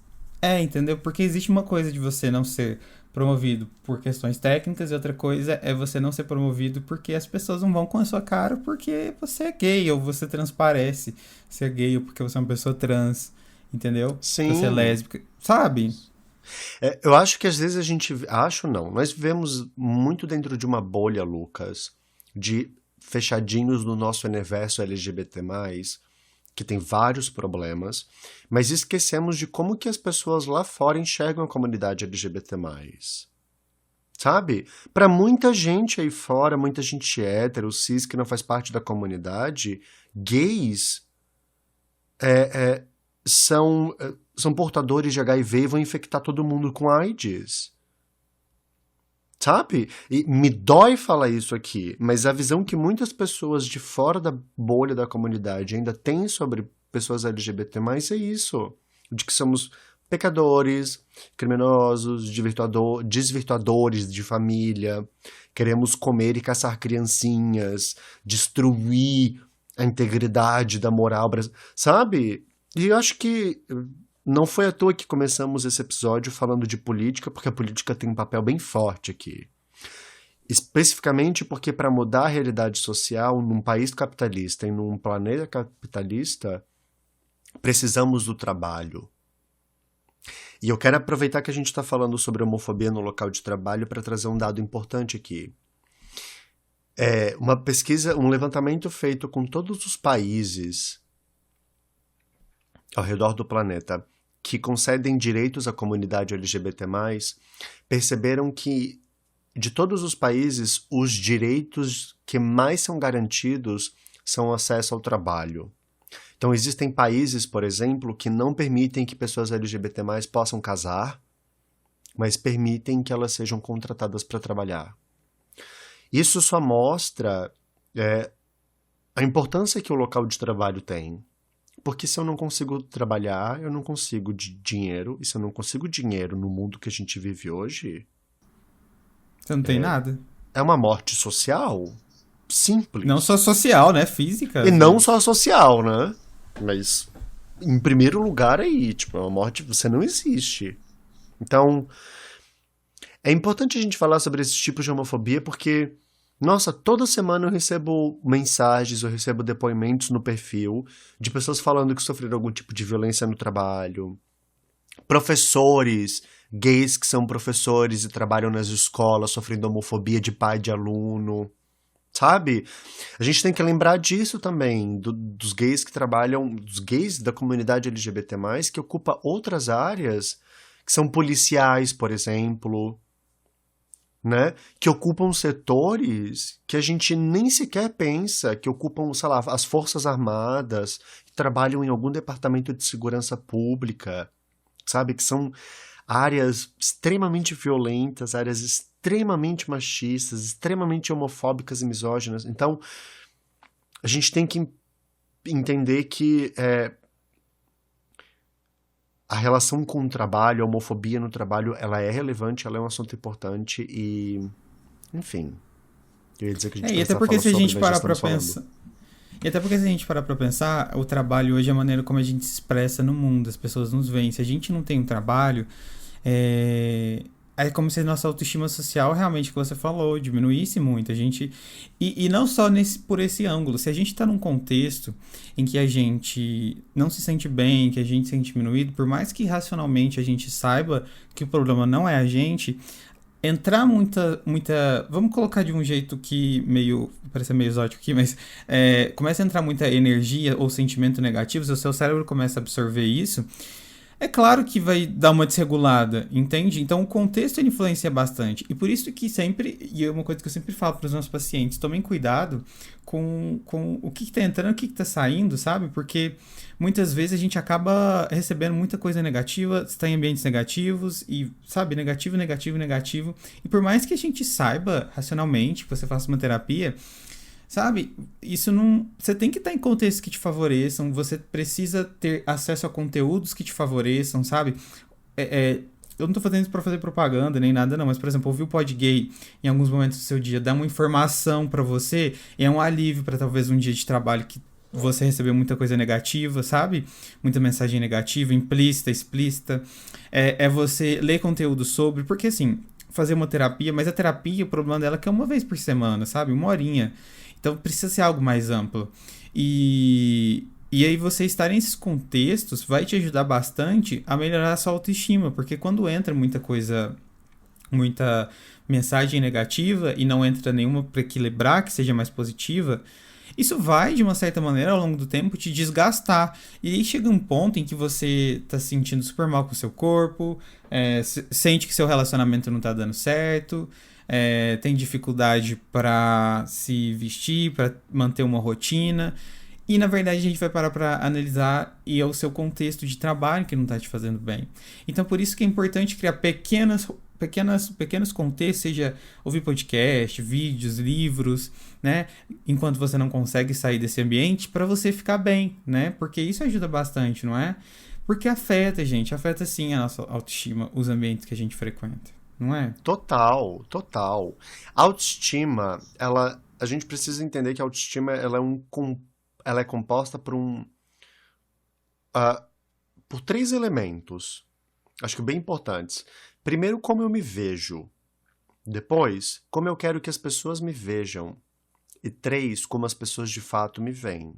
Entendeu? Porque existe uma coisa de você não ser promovido por questões técnicas e outra coisa é você não ser promovido porque as pessoas não vão com a sua cara porque você é gay ou você transparece ser gay ou porque você é uma pessoa trans, entendeu? Você é Sim. lésbica, sabe? Eu acho que às vezes a gente. Acho não. Nós vivemos muito dentro de uma bolha, Lucas, de fechadinhos no nosso universo LGBT+, que tem vários problemas, mas esquecemos de como que as pessoas lá fora enxergam a comunidade LGBT+. Sabe? Para muita gente aí fora, muita gente hétero, cis, que não faz parte da comunidade, gays são portadores de HIV e vão infectar todo mundo com AIDS. Sabe? E me dói falar isso aqui, mas a visão que muitas pessoas de fora da bolha da comunidade ainda têm sobre pessoas LGBT+, é isso. De que somos pecadores, criminosos, desvirtuadores de família, queremos comer e caçar criancinhas, destruir a integridade da moral, sabe? E eu acho que não foi à toa que começamos esse episódio falando de política, porque a política tem um papel bem forte aqui. Especificamente porque para mudar a realidade social num país capitalista e num planeta capitalista, precisamos do trabalho. E eu quero aproveitar que a gente está falando sobre homofobia no local de trabalho para trazer um dado importante aqui. Uma pesquisa, um levantamento feito com todos os países ao redor do planeta que concedem direitos à comunidade LGBT+, perceberam que, de todos os países, os direitos que mais são garantidos são o acesso ao trabalho. Então, existem países, por exemplo, que não permitem que pessoas LGBT+ possam casar, mas permitem que elas sejam contratadas para trabalhar. Isso só mostra a importância que o local de trabalho tem. Porque se eu não consigo trabalhar, eu não consigo dinheiro. E se eu não consigo dinheiro no mundo que a gente vive hoje, Você não tem nada. é uma morte social Não só simples. social, né? Física, E às não só vezes. social, né? Mas, em primeiro lugar aí, tipo, é uma morte, você não existe. Então, é importante a gente falar sobre esses tipos de homofobia porque, nossa, toda semana eu recebo mensagens, eu recebo depoimentos no perfil de pessoas falando que sofreram algum tipo de violência no trabalho, professores gays que são professores e trabalham nas escolas sofrendo homofobia de pai de aluno, sabe? A gente tem que lembrar disso também, dos gays que trabalham, dos gays da comunidade LGBT+, que ocupa outras áreas, que são policiais, por exemplo, né? Que ocupam setores que a gente nem sequer pensa, que ocupam, sei lá, as Forças Armadas, que trabalham em algum departamento de segurança pública, sabe? Que são áreas extremamente violentas, áreas extremamente machistas, extremamente homofóbicas e misóginas. Então, a gente tem que entender que a relação com o trabalho, a homofobia no trabalho, ela é relevante, ela é um assunto importante e, enfim, eu ia dizer que a gente E até precisava porque falar se a sobre, gente mas já parar pra estamos falando. pensar. E até porque se a gente parar pra pensar, o trabalho hoje é a maneira como a gente se expressa no mundo, as pessoas nos veem. Se a gente não tem um trabalho, é como se a nossa autoestima social, realmente, que você falou, diminuísse muito. A gente. E não só por esse ângulo. Se a gente tá num contexto em que a gente não se sente bem, que a gente se sente diminuído, por mais que racionalmente a gente saiba que o problema não é a gente, entrar muita. Vamos colocar de um jeito que meio. Parece meio exótico aqui, mas começa a entrar muita energia ou sentimento negativo, se o seu cérebro começa a absorver isso. É claro que vai dar uma desregulada, entende? Então o contexto ele influencia bastante. E por isso que sempre, e é uma coisa que eu sempre falo para os meus pacientes, tomem cuidado com o que está entrando, o que está saindo, sabe? Porque muitas vezes a gente acaba recebendo muita coisa negativa, está em ambientes negativos, e, sabe, negativo, negativo, negativo. E por mais que a gente saiba racionalmente, que você faça uma terapia, sabe, isso não. Você tem que estar em contextos que te favoreçam, você precisa ter acesso a conteúdos que te favoreçam, sabe? Eu não tô fazendo isso pra fazer propaganda nem nada, não, mas, por exemplo, ouvir o Pod Gay em alguns momentos do seu dia, dar uma informação pra você, é um alívio pra talvez um dia de trabalho que você recebeu muita coisa negativa, sabe? Muita mensagem negativa, implícita, explícita. É você ler conteúdo sobre, porque assim, fazer uma terapia, mas a terapia, o problema dela é que é uma vez por semana, sabe? Uma horinha. Então precisa ser algo mais amplo. E aí você estar nesses contextos vai te ajudar bastante a melhorar a sua autoestima, porque quando entra muita coisa, muita mensagem negativa e não entra nenhuma para equilibrar que seja mais positiva, isso vai, de uma certa maneira, ao longo do tempo, te desgastar. E aí chega um ponto em que você tá se sentindo super mal com o seu corpo, sente que seu relacionamento não tá dando certo, tem dificuldade para se vestir, para manter uma rotina. E, na verdade, a gente vai parar para analisar e é o seu contexto de trabalho que não está te fazendo bem. Então, por isso que é importante criar pequenos contextos, seja ouvir podcast, vídeos, livros, né? Enquanto você não consegue sair desse ambiente, para você ficar bem, né? Porque isso ajuda bastante, não é? Porque afeta, gente, afeta sim a nossa autoestima, os ambientes que a gente frequenta, não é? Total, total. Autoestima, a gente precisa entender que a autoestima ela é composta por três elementos, acho que bem importantes. Primeiro, como eu me vejo. Depois, como eu quero que as pessoas me vejam. E três, como as pessoas de fato me veem.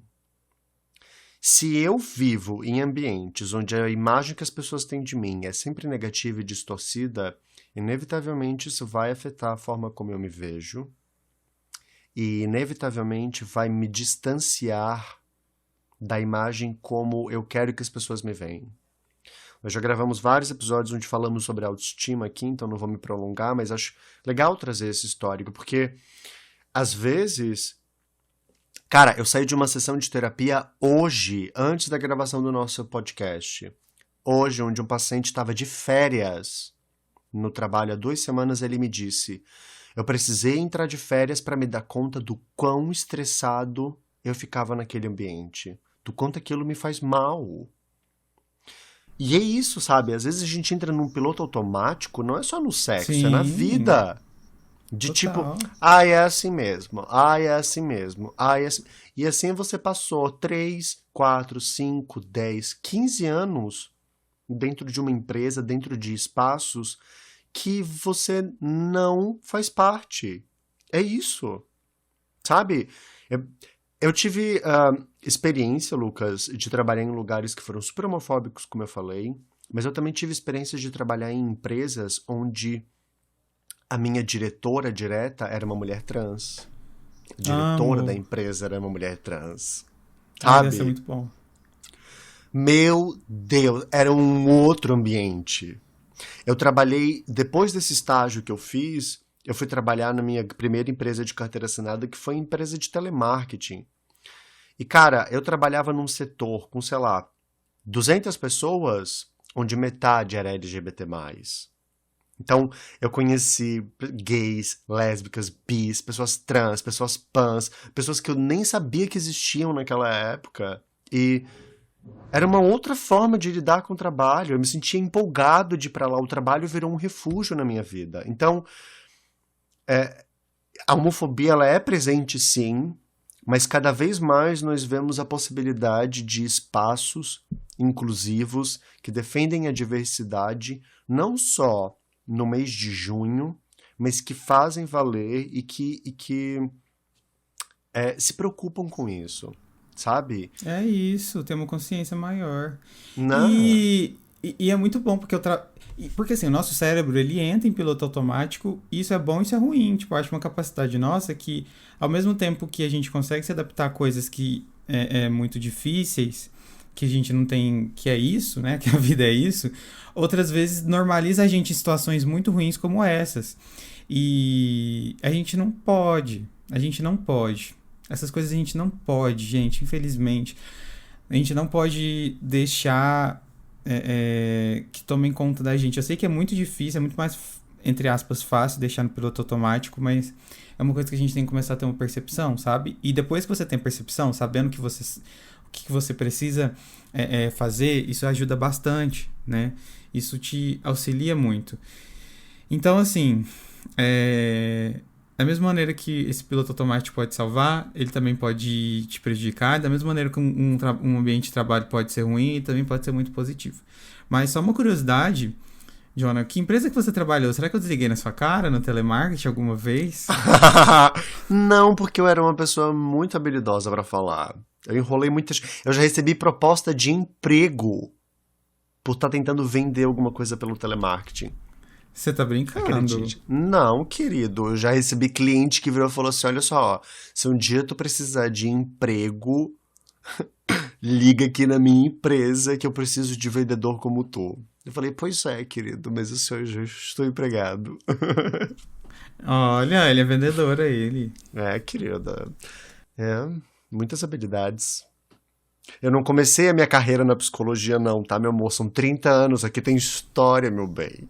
Se eu vivo em ambientes onde a imagem que as pessoas têm de mim é sempre negativa e distorcida, inevitavelmente isso vai afetar a forma como eu me vejo e inevitavelmente vai me distanciar da imagem como eu quero que as pessoas me veem. Nós já gravamos vários episódios onde falamos sobre autoestima aqui, então não vou me prolongar, mas acho legal trazer esse histórico, porque às vezes... Cara, eu saí de uma sessão de terapia hoje, antes da gravação do nosso podcast. Hoje, onde um paciente estava de férias no trabalho há 2 semanas, ele me disse: eu precisei entrar de férias para me dar conta do quão estressado eu ficava naquele ambiente. Do quanto aquilo me faz mal. E é isso, sabe? Às vezes a gente entra num piloto automático, não é só no sexo, é na Sim, vida. De total. tipo, é assim mesmo, é assim mesmo, é assim... E assim você passou 3, 4, 5, 10, 15 anos dentro de uma empresa, dentro de espaços que você não faz parte. É isso, sabe? Eu tive experiência, Lucas, de trabalhar em lugares que foram super homofóbicos, como eu falei, mas eu também tive experiência de trabalhar em empresas onde a minha diretora direta era uma mulher trans. A diretora da Amo. empresa era uma mulher trans. Ai, deve ser Sabe? muito bom. Meu Deus, era um outro ambiente. Eu trabalhei, depois desse estágio que eu fiz, eu fui trabalhar na minha primeira empresa de carteira assinada, que foi empresa de telemarketing. E, cara, eu trabalhava num setor com, sei lá, 200 pessoas, onde metade era LGBT+. Então, eu conheci gays, lésbicas, bis, pessoas trans, pessoas pans, pessoas que eu nem sabia que existiam naquela época. E era uma outra forma de lidar com o trabalho. Eu me sentia empolgado de ir pra lá. O trabalho virou um refúgio na minha vida. Então, a homofobia ela é presente, sim, mas cada vez mais nós vemos a possibilidade de espaços inclusivos que defendem a diversidade, não só no mês de junho, mas que fazem valer e que se preocupam com isso, sabe? É isso, ter uma consciência maior. Não. E é muito bom, porque assim, o nosso cérebro, ele entra em piloto automático, e isso é bom e isso é ruim. Tipo, eu acho uma capacidade nossa que, ao mesmo tempo que a gente consegue se adaptar a coisas que é muito difíceis, que a gente não tem, que é isso, né? Que a vida é isso, outras vezes normaliza a gente em situações muito ruins como essas. E a gente não pode. Essas coisas a gente não pode, gente, infelizmente. A gente não pode deixar que tomem conta da gente. Eu sei que é muito difícil, é muito mais, entre aspas, fácil deixar no piloto automático, mas é uma coisa que a gente tem que começar a ter uma percepção, sabe? E depois que você tem percepção, sabendo que o que você precisa fazer, isso ajuda bastante, né? Isso te auxilia muito. Então, assim, da mesma maneira que esse piloto automático pode salvar, ele também pode te prejudicar. Da mesma maneira que um ambiente de trabalho pode ser ruim, ele também pode ser muito positivo. Mas só uma curiosidade, Jonah, que empresa que você trabalhou? Será que eu desliguei na sua cara no telemarketing alguma vez? Não, porque eu era uma pessoa muito habilidosa pra falar. Eu enrolei muitas... Eu já recebi proposta de emprego por estar tentando vender alguma coisa pelo telemarketing. Você tá brincando? Acredite. Não, querido. Eu já recebi cliente que virou e falou assim, olha só, se um dia tu precisar de emprego, liga aqui na minha empresa que eu preciso de vendedor como tu. Eu falei, pois é, querido, mas eu já estou empregado. Olha, ele é vendedor, ele. Querida. Muitas habilidades. Eu não comecei a minha carreira na psicologia não, tá, meu amor? São 30 anos, aqui tem história, meu bem.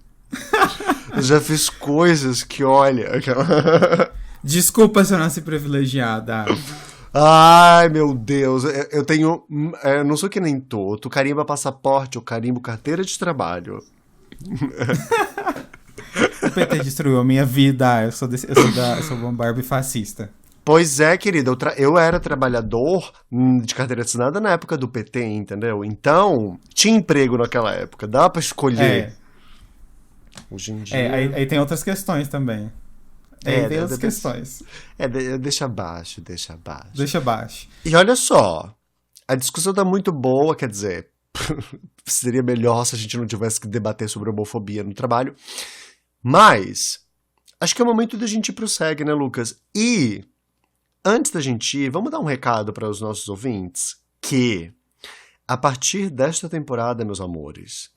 Eu já fiz coisas que, olha... Desculpa se eu nasci privilegiada. Ai, meu Deus. Eu tenho... Eu não sou que nem tu carimba passaporte, eu carimbo carteira de trabalho. O PT destruiu a minha vida. Eu sou uma Barbie fascista. Pois é, querida. Eu era trabalhador de carteira assinada na época do PT, entendeu? Então, tinha emprego naquela época. Dá pra escolher. Hoje em dia... aí tem outras questões também. Tem outras questões. Deixa abaixo. Deixa abaixo. E olha só, a discussão tá muito boa, quer dizer, seria melhor se a gente não tivesse que debater sobre homofobia no trabalho, mas acho que é o momento da gente ir pro segue, né, Lucas? E antes da gente ir, vamos dar um recado para os nossos ouvintes que, a partir desta temporada, meus amores,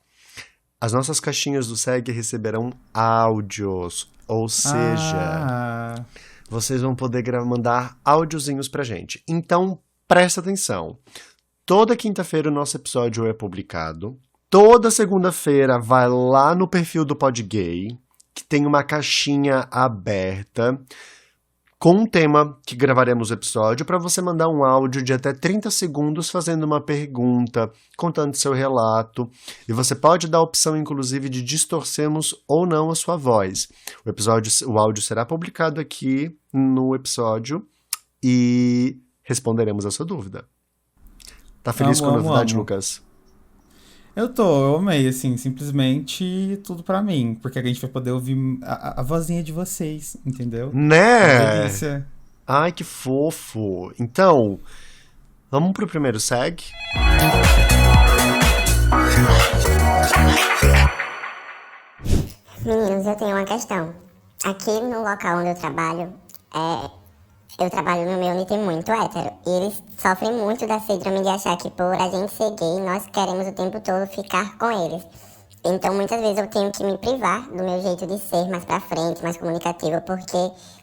as nossas caixinhas do segue receberão áudios, ou seja, vocês vão poder mandar áudiozinhos pra gente. Então, presta atenção. Toda quinta-feira o nosso episódio é publicado. Toda segunda-feira vai lá no perfil do Podgay, que tem uma caixinha aberta com um tema que gravaremos o episódio, para você mandar um áudio de até 30 segundos fazendo uma pergunta, contando seu relato. E você pode dar a opção, inclusive, de distorcermos ou não a sua voz. O áudio será publicado aqui no episódio e responderemos a sua dúvida. Tá feliz com a novidade, Lucas? Eu amei, assim, simplesmente tudo pra mim, porque a gente vai poder ouvir a vozinha de vocês, entendeu? Né? Delícia. Ai, que fofo. Então, vamos pro primeiro segue? Meninos, eu tenho uma questão. Aqui no local onde eu trabalho no meio onde tem muito hétero. E eles sofrem muito da síndrome de achar que por a gente ser gay, nós queremos o tempo todo ficar com eles. Então, muitas vezes eu tenho que me privar do meu jeito de ser mais pra frente, mais comunicativa, porque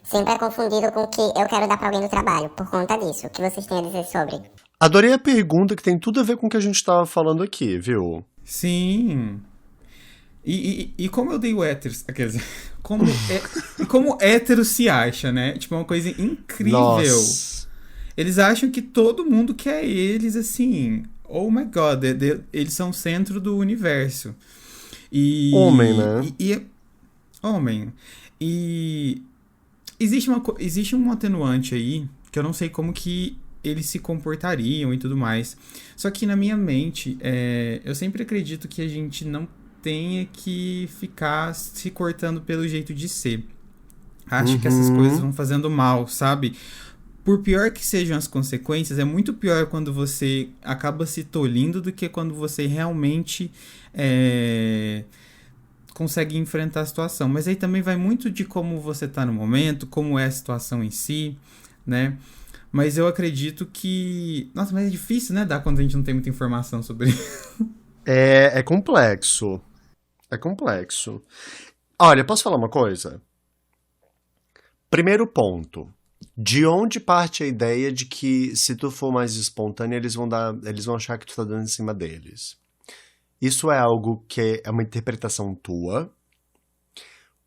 sempre é confundido com o que eu quero dar pra alguém do trabalho, por conta disso. O que vocês têm a dizer sobre? Adorei a pergunta, que tem tudo a ver com o que a gente tava falando aqui, viu? Sim. E como eu odeio héteros, quer dizer, como hétero se acha, né? Tipo, é uma coisa incrível. Nossa. Eles acham que todo mundo quer eles, assim. Oh my God, eles são o centro do universo. Homem, né? Homem. E existe um atenuante aí, que eu não sei como que eles se comportariam e tudo mais. Só que na minha mente, eu sempre acredito que a gente não tenha que ficar se cortando pelo jeito de ser. Acho que essas coisas vão fazendo mal, sabe? Por pior que sejam as consequências, é muito pior quando você acaba se tolindo do que quando você realmente consegue enfrentar a situação. Mas aí também vai muito de como você tá no momento, como é a situação em si, né? Mas eu acredito que... Nossa, mas é difícil, né? Dar quando a gente não tem muita informação sobre isso. É complexo. É complexo. Olha, posso falar uma coisa? Primeiro ponto. De onde parte a ideia de que se tu for mais espontâneo, eles vão achar que tu tá dando em cima deles? Isso é algo que é uma interpretação tua?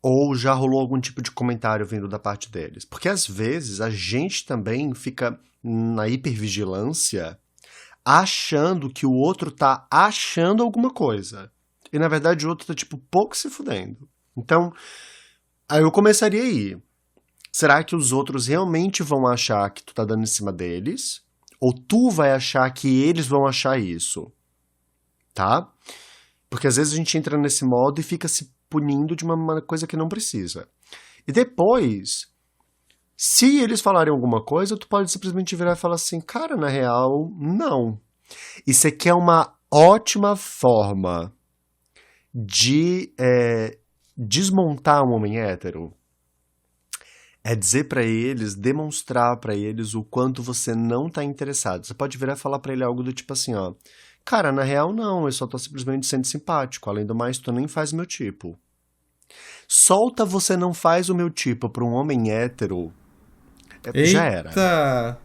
Ou já rolou algum tipo de comentário vindo da parte deles? Porque às vezes a gente também fica na hipervigilância achando que o outro tá achando alguma coisa. E na verdade o outro tá tipo pouco se fudendo. Então, aí eu começaria aí. Será que os outros realmente vão achar que tu tá dando em cima deles? Ou tu vai achar que eles vão achar isso? Tá? Porque às vezes a gente entra nesse modo e fica se punindo de uma coisa que não precisa. E depois, se eles falarem alguma coisa, tu pode simplesmente virar e falar assim, cara, na real, não. Isso aqui é uma ótima forma de desmontar um homem hétero. É dizer pra eles, demonstrar pra eles o quanto você não tá interessado. Você pode virar e falar pra ele algo do tipo assim, ó. Cara, na real não, eu só tô simplesmente sendo simpático. Além do mais, tu nem faz meu tipo. Solta você não faz o meu tipo pra um homem hétero. Já era. Eita!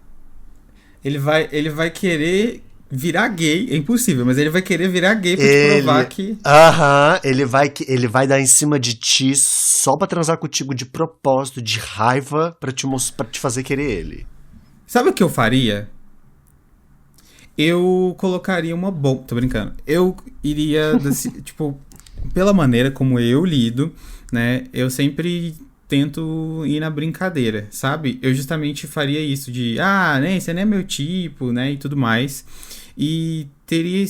Ele vai querer virar gay. É impossível, mas ele vai querer virar gay pra te provar que... Ele vai dar em cima de ti só pra transar contigo de propósito, de raiva, pra te fazer querer ele. Sabe o que eu faria? Eu colocaria uma bomba. Tô brincando. Eu iria, tipo, pela maneira como eu lido, né? Eu sempre tento ir na brincadeira, sabe? Eu justamente faria isso de, né? Você não é meu tipo, né? E tudo mais. E teria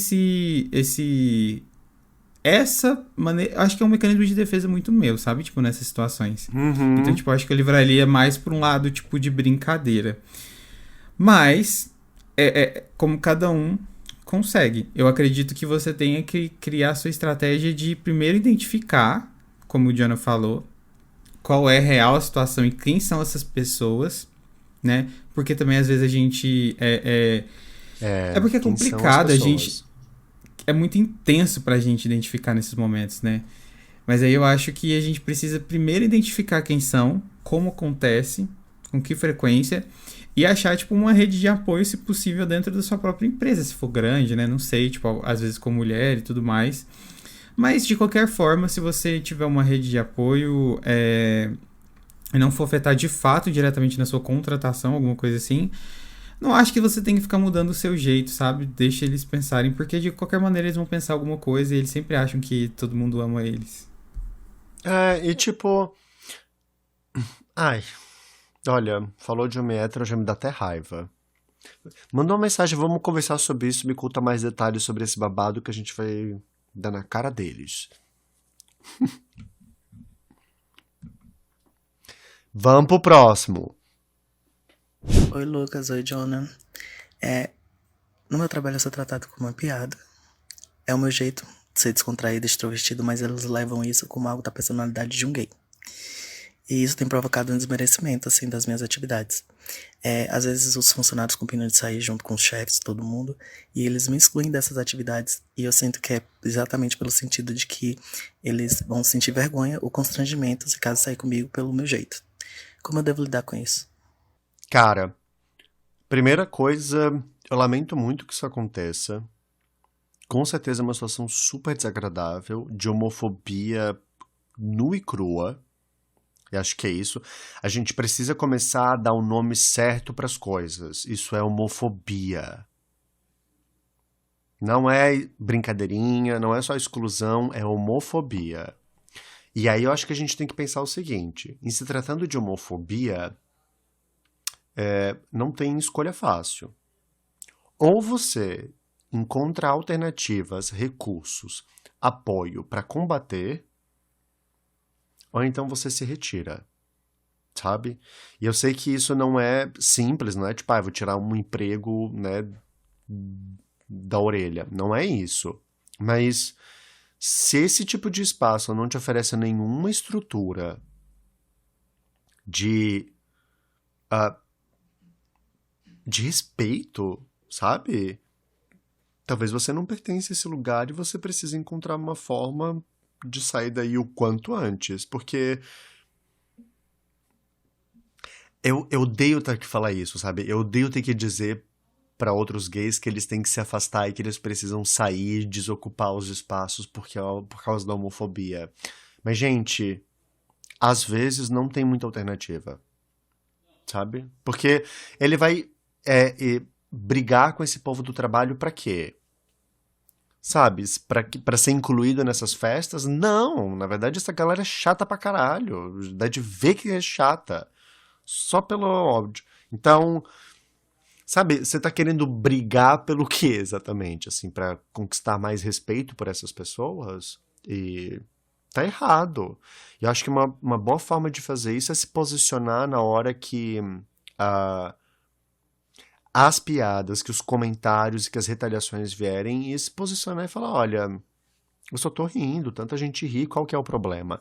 essa maneira... Acho que é um mecanismo de defesa muito meu, sabe? Tipo, nessas situações. Então, tipo, acho que eu livraria mais por um lado, tipo, de brincadeira. Mas... como cada um consegue. Eu acredito que você tenha que criar sua estratégia de primeiro identificar, como o Diana falou, qual é a real situação e quem são essas pessoas, né? Porque também às vezes a gente porque é complicado, a gente é muito intenso pra gente identificar nesses momentos, né? Mas aí eu acho que a gente precisa primeiro identificar quem são, como acontece, com que frequência, e achar, tipo, uma rede de apoio, se possível, dentro da sua própria empresa, se for grande, né? Não sei, tipo, às vezes com mulher e tudo mais. Mas, de qualquer forma, se você tiver uma rede de apoio e não for afetar de fato diretamente na sua contratação, alguma coisa assim, não acho que você tem que ficar mudando o seu jeito, sabe? Deixa eles pensarem, porque de qualquer maneira eles vão pensar alguma coisa e eles sempre acham que todo mundo ama eles. E tipo... Ai... Olha, falou de homem hétero, já me dá até raiva. Manda uma mensagem, vamos conversar sobre isso, me conta mais detalhes sobre esse babado que a gente vai dar na cara deles. Vamos pro próximo. Oi, Lucas. Oi, Jonah. No meu trabalho eu sou tratado como uma piada. É o meu jeito de ser descontraído, extrovertido, mas eles levam isso como algo da personalidade de um gay. E isso tem provocado um desmerecimento, assim, das minhas atividades. Às vezes os funcionários combinam de sair junto com os chefes, todo mundo, e eles me excluem dessas atividades. E eu sinto que é exatamente pelo sentido de que eles vão sentir vergonha ou constrangimento se caso sair comigo pelo meu jeito. Como eu devo lidar com isso? Cara, primeira coisa, eu lamento muito que isso aconteça. Com certeza é uma situação super desagradável, de homofobia nua e crua. Eu acho que é isso. A gente precisa começar a dar um nome certo para as coisas. Isso é homofobia. Não é brincadeirinha, não é só exclusão, é homofobia. E aí eu acho que a gente tem que pensar o seguinte: em se tratando de homofobia, não tem escolha fácil. Ou você encontra alternativas, recursos, apoio para combater, ou então você se retira, sabe? E eu sei que isso não é simples, não é tipo, vou tirar um emprego, né, da orelha. Não é isso. Mas se esse tipo de espaço não te oferece nenhuma estrutura de respeito, sabe? Talvez você não pertence a esse lugar e você precisa encontrar uma forma de sair daí o quanto antes, porque eu odeio ter que falar isso, sabe? Eu odeio ter que dizer para outros gays que eles têm que se afastar e que eles precisam sair, desocupar os espaços por causa da homofobia. Mas, gente, às vezes não tem muita alternativa, sabe? Porque ele vai brigar com esse povo do trabalho pra quê? Sabe? Pra ser incluído nessas festas? Não! Na verdade, essa galera é chata pra caralho. Dá de ver que é chata. Só pelo ódio. Então, sabe? Você tá querendo brigar pelo quê, exatamente? Assim, pra conquistar mais respeito por essas pessoas? E tá errado. E eu acho que uma boa forma de fazer isso é se posicionar na hora que as piadas, que os comentários e que as retaliações vierem e se posicionar e falar, olha, eu só tô rindo, tanta gente ri, qual que é o problema?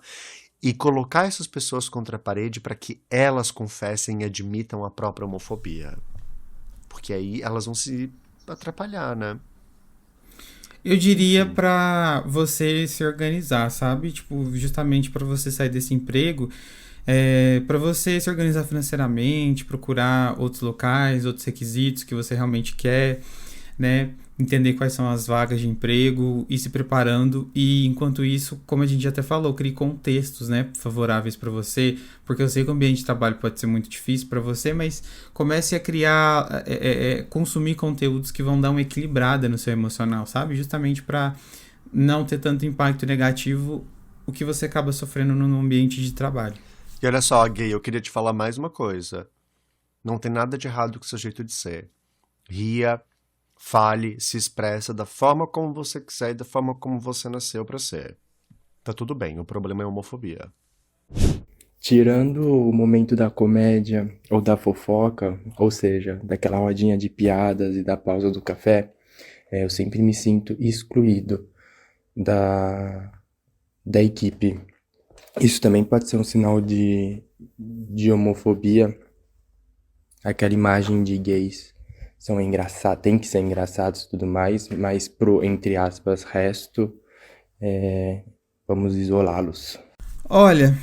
E colocar essas pessoas contra a parede para que elas confessem e admitam a própria homofobia. Porque aí elas vão se atrapalhar, né? Eu diria pra você se organizar, sabe? Tipo, justamente pra você sair desse emprego, para você se organizar financeiramente, procurar outros locais, outros requisitos que você realmente quer, né? Entender quais são as vagas de emprego, ir se preparando e, enquanto isso, como a gente já até falou, crie contextos, né, favoráveis para você, porque eu sei que o ambiente de trabalho pode ser muito difícil para você, mas comece a criar, consumir conteúdos que vão dar uma equilibrada no seu emocional, sabe? Justamente para não ter tanto impacto negativo o que você acaba sofrendo no ambiente de trabalho. E olha só, gay, eu queria te falar mais uma coisa. Não tem nada de errado com o seu jeito de ser. Ria, fale, se expressa da forma como você quiser e da forma como você nasceu pra ser. Tá tudo bem, o problema é a homofobia. Tirando o momento da comédia ou da fofoca, ou seja, daquela rodinha de piadas e da pausa do café, eu sempre me sinto excluído da equipe. Isso também pode ser um sinal de homofobia. Aquela imagem de gays são engraçados, tem que ser engraçados e tudo mais, mas pro, entre aspas, resto, vamos isolá-los. Olha,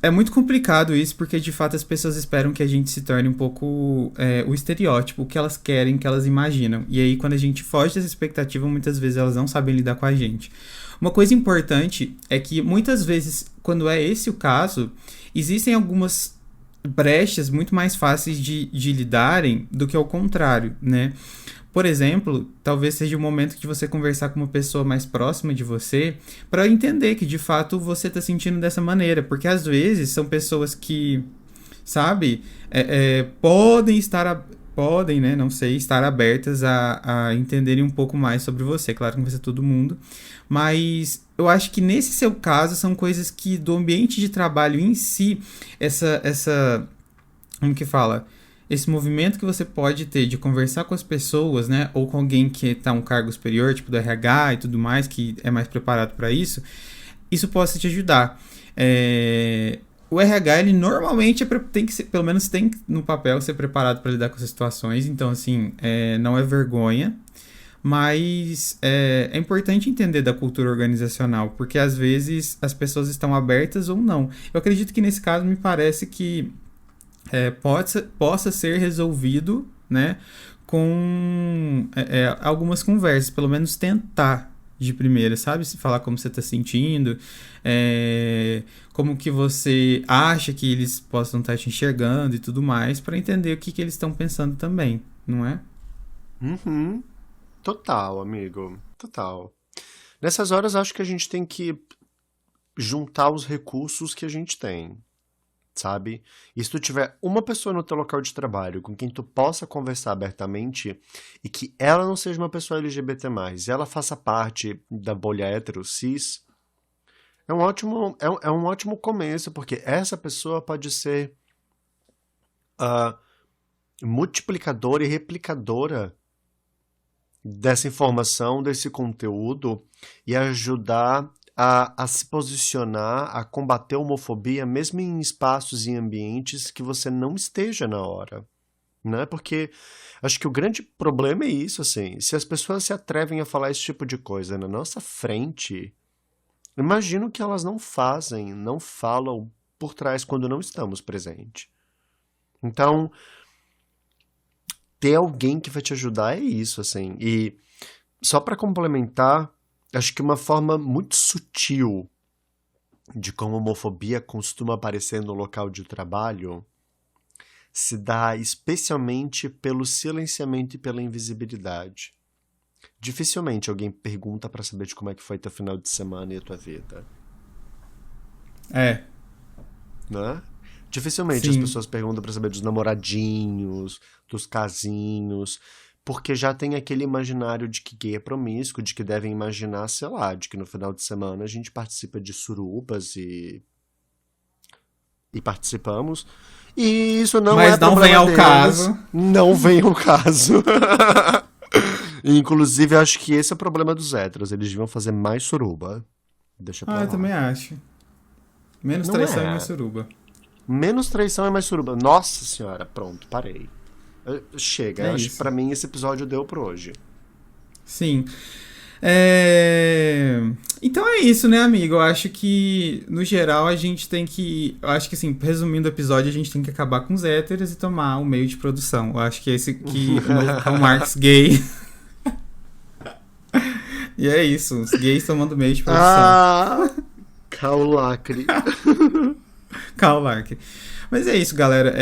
é muito complicado isso, porque de fato as pessoas esperam que a gente se torne um pouco o estereótipo, o que elas querem, o que elas imaginam. E aí, quando a gente foge dessa expectativa, muitas vezes elas não sabem lidar com a gente. Uma coisa importante é que muitas vezes, quando é esse o caso, existem algumas brechas muito mais fáceis de lidarem do que ao contrário, né? Por exemplo, talvez seja o momento de você conversar com uma pessoa mais próxima de você para entender que de fato você está sentindo dessa maneira, porque às vezes são pessoas que, sabe, podem, né, não sei, estar abertas a entenderem um pouco mais sobre você. Claro que não vai ser todo mundo, mas eu acho que nesse seu caso são coisas que do ambiente de trabalho em si, como que fala? Esse movimento que você pode ter de conversar com as pessoas, né, ou com alguém que está um cargo superior, tipo do RH e tudo mais, que é mais preparado para isso possa te ajudar. o RH, ele normalmente tem que ser, pelo menos tem no papel ser preparado para lidar com essas situações. Então, assim, não é vergonha. Mas é importante entender da cultura organizacional, porque às vezes as pessoas estão abertas ou não. Eu acredito que nesse caso me parece que possa ser resolvido, né, com algumas conversas, pelo menos tentar de primeira, sabe? Falar como você está sentindo, como que você acha que eles possam estar te enxergando e tudo mais, para entender o que eles estão pensando também, não é? Uhum. Total, amigo. Total. Nessas horas, acho que a gente tem que juntar os recursos que a gente tem, sabe? E se tu tiver uma pessoa no teu local de trabalho com quem tu possa conversar abertamente e que ela não seja uma pessoa LGBT+, ela faça parte da bolha hétero cis, é um ótimo começo, porque essa pessoa pode ser multiplicadora e replicadora dessa informação, desse conteúdo e ajudar a se posicionar, a combater a homofobia, mesmo em espaços e ambientes que você não esteja na hora, né? Porque acho que o grande problema é isso, assim, se as pessoas se atrevem a falar esse tipo de coisa na nossa frente, imagino que elas não fazem, não falam por trás quando não estamos presentes. Então, ter alguém que vai te ajudar é isso, assim. E só para complementar, acho que uma forma muito sutil de como a homofobia costuma aparecer no local de trabalho se dá especialmente pelo silenciamento e pela invisibilidade. Dificilmente alguém pergunta para saber de como é que foi teu final de semana e a tua vida. Né? Dificilmente as Sim. pessoas perguntam pra saber dos namoradinhos, dos casinhos, porque já tem aquele imaginário de que gay é promíscuo, de que devem imaginar, sei lá, de que no final de semana a gente participa de surubas e participamos. E isso não Mas é não problema vem ao deles. caso. Não vem ao caso. Inclusive, eu acho que esse é o problema dos héteros. Eles deviam fazer mais suruba. Deixa pra lá. Eu também acho. Menos Não traição é. e mais suruba. Menos traição e mais suruba. Nossa senhora, pronto, parei. Chega, É acho isso. que pra mim esse episódio deu por hoje. Sim. Então é isso, né, amigo? Eu acho que, no geral, a gente tem que... Eu acho que, assim, resumindo o episódio, a gente tem que acabar com os héteros e tomar um meio de produção. Eu acho que é esse que o novo Karl Marx gay. E é isso, os gays tomando meio de produção. Caulacre. Karl Marx. Mas é isso, galera.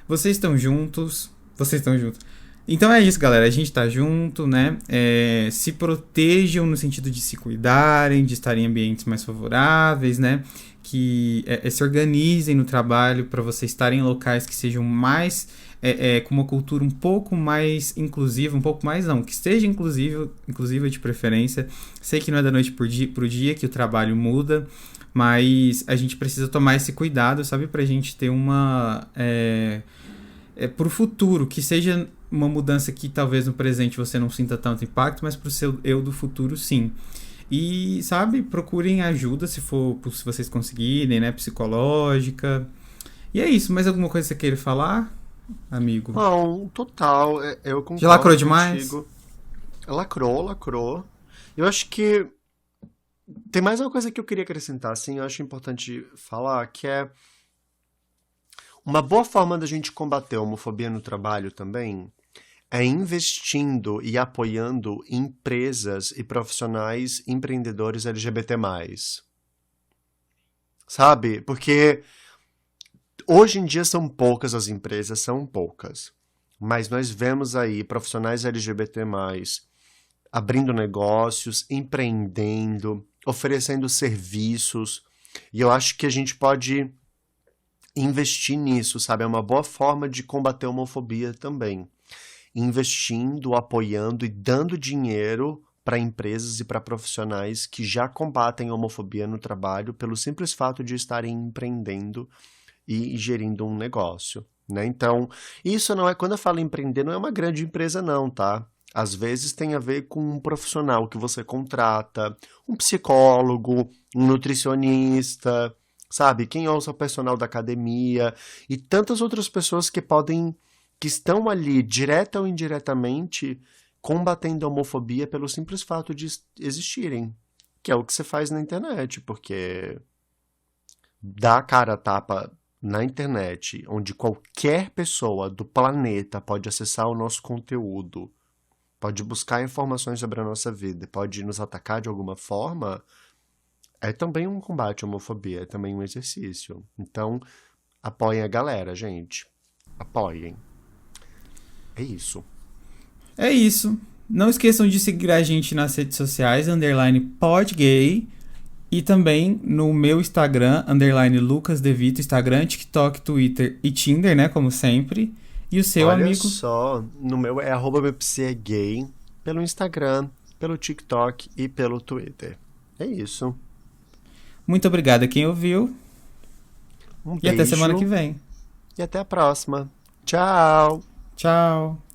Vocês estão juntos. Então é isso, galera. A gente tá junto, né? Se protejam no sentido de se cuidarem, de estarem em ambientes mais favoráveis, né? Que se organizem no trabalho para vocês estarem em locais que sejam mais... com uma cultura um pouco mais inclusiva, um pouco mais não, que seja inclusiva de preferência. Sei que não é da noite pro dia que o trabalho muda, mas a gente precisa tomar esse cuidado, sabe? Pra gente ter uma... pro futuro, que seja uma mudança que talvez no presente você não sinta tanto impacto, mas pro seu eu do futuro, sim. E, sabe, procurem ajuda se vocês conseguirem, né? Psicológica. E é isso. Mais alguma coisa que você queira falar, amigo? Não, total. Eu concordo. Já lacrou demais? Contigo. Lacrou. Eu acho que tem mais uma coisa que eu queria acrescentar, assim, eu acho importante falar, que é uma boa forma da gente combater a homofobia no trabalho também é investindo e apoiando empresas e profissionais empreendedores LGBT+. Sabe? Porque hoje em dia são poucas as empresas, mas nós vemos aí profissionais LGBT+, abrindo negócios, empreendendo, oferecendo serviços, e eu acho que a gente pode investir nisso, sabe? É uma boa forma de combater a homofobia também. Investindo, apoiando e dando dinheiro para empresas e para profissionais que já combatem a homofobia no trabalho pelo simples fato de estarem empreendendo e gerindo um negócio, né? Então, isso não é... Quando eu falo empreender, não é uma grande empresa não, tá? Às vezes tem a ver com um profissional que você contrata, um psicólogo, um nutricionista, sabe? Quem ouça o personal da academia e tantas outras pessoas que estão ali, direta ou indiretamente, combatendo a homofobia pelo simples fato de existirem. Que é o que você faz na internet, porque dar a cara a tapa na internet, onde qualquer pessoa do planeta pode acessar o nosso conteúdo, pode buscar informações sobre a nossa vida, pode nos atacar de alguma forma, é também um combate à homofobia, é também um exercício. Então, apoiem a galera, gente. Apoiem. É isso. É isso. Não esqueçam de seguir a gente nas redes sociais, _podgay. E também no meu Instagram, _LucasDeVito, Instagram, TikTok, Twitter e Tinder, né? Como sempre. E o seu Olha amigo... só, no meu é @mepsegay, pelo Instagram, pelo TikTok e pelo Twitter. É isso. Muito obrigado a quem ouviu. Um E até beijo semana que vem. e até a próxima. Tchau! Tchau.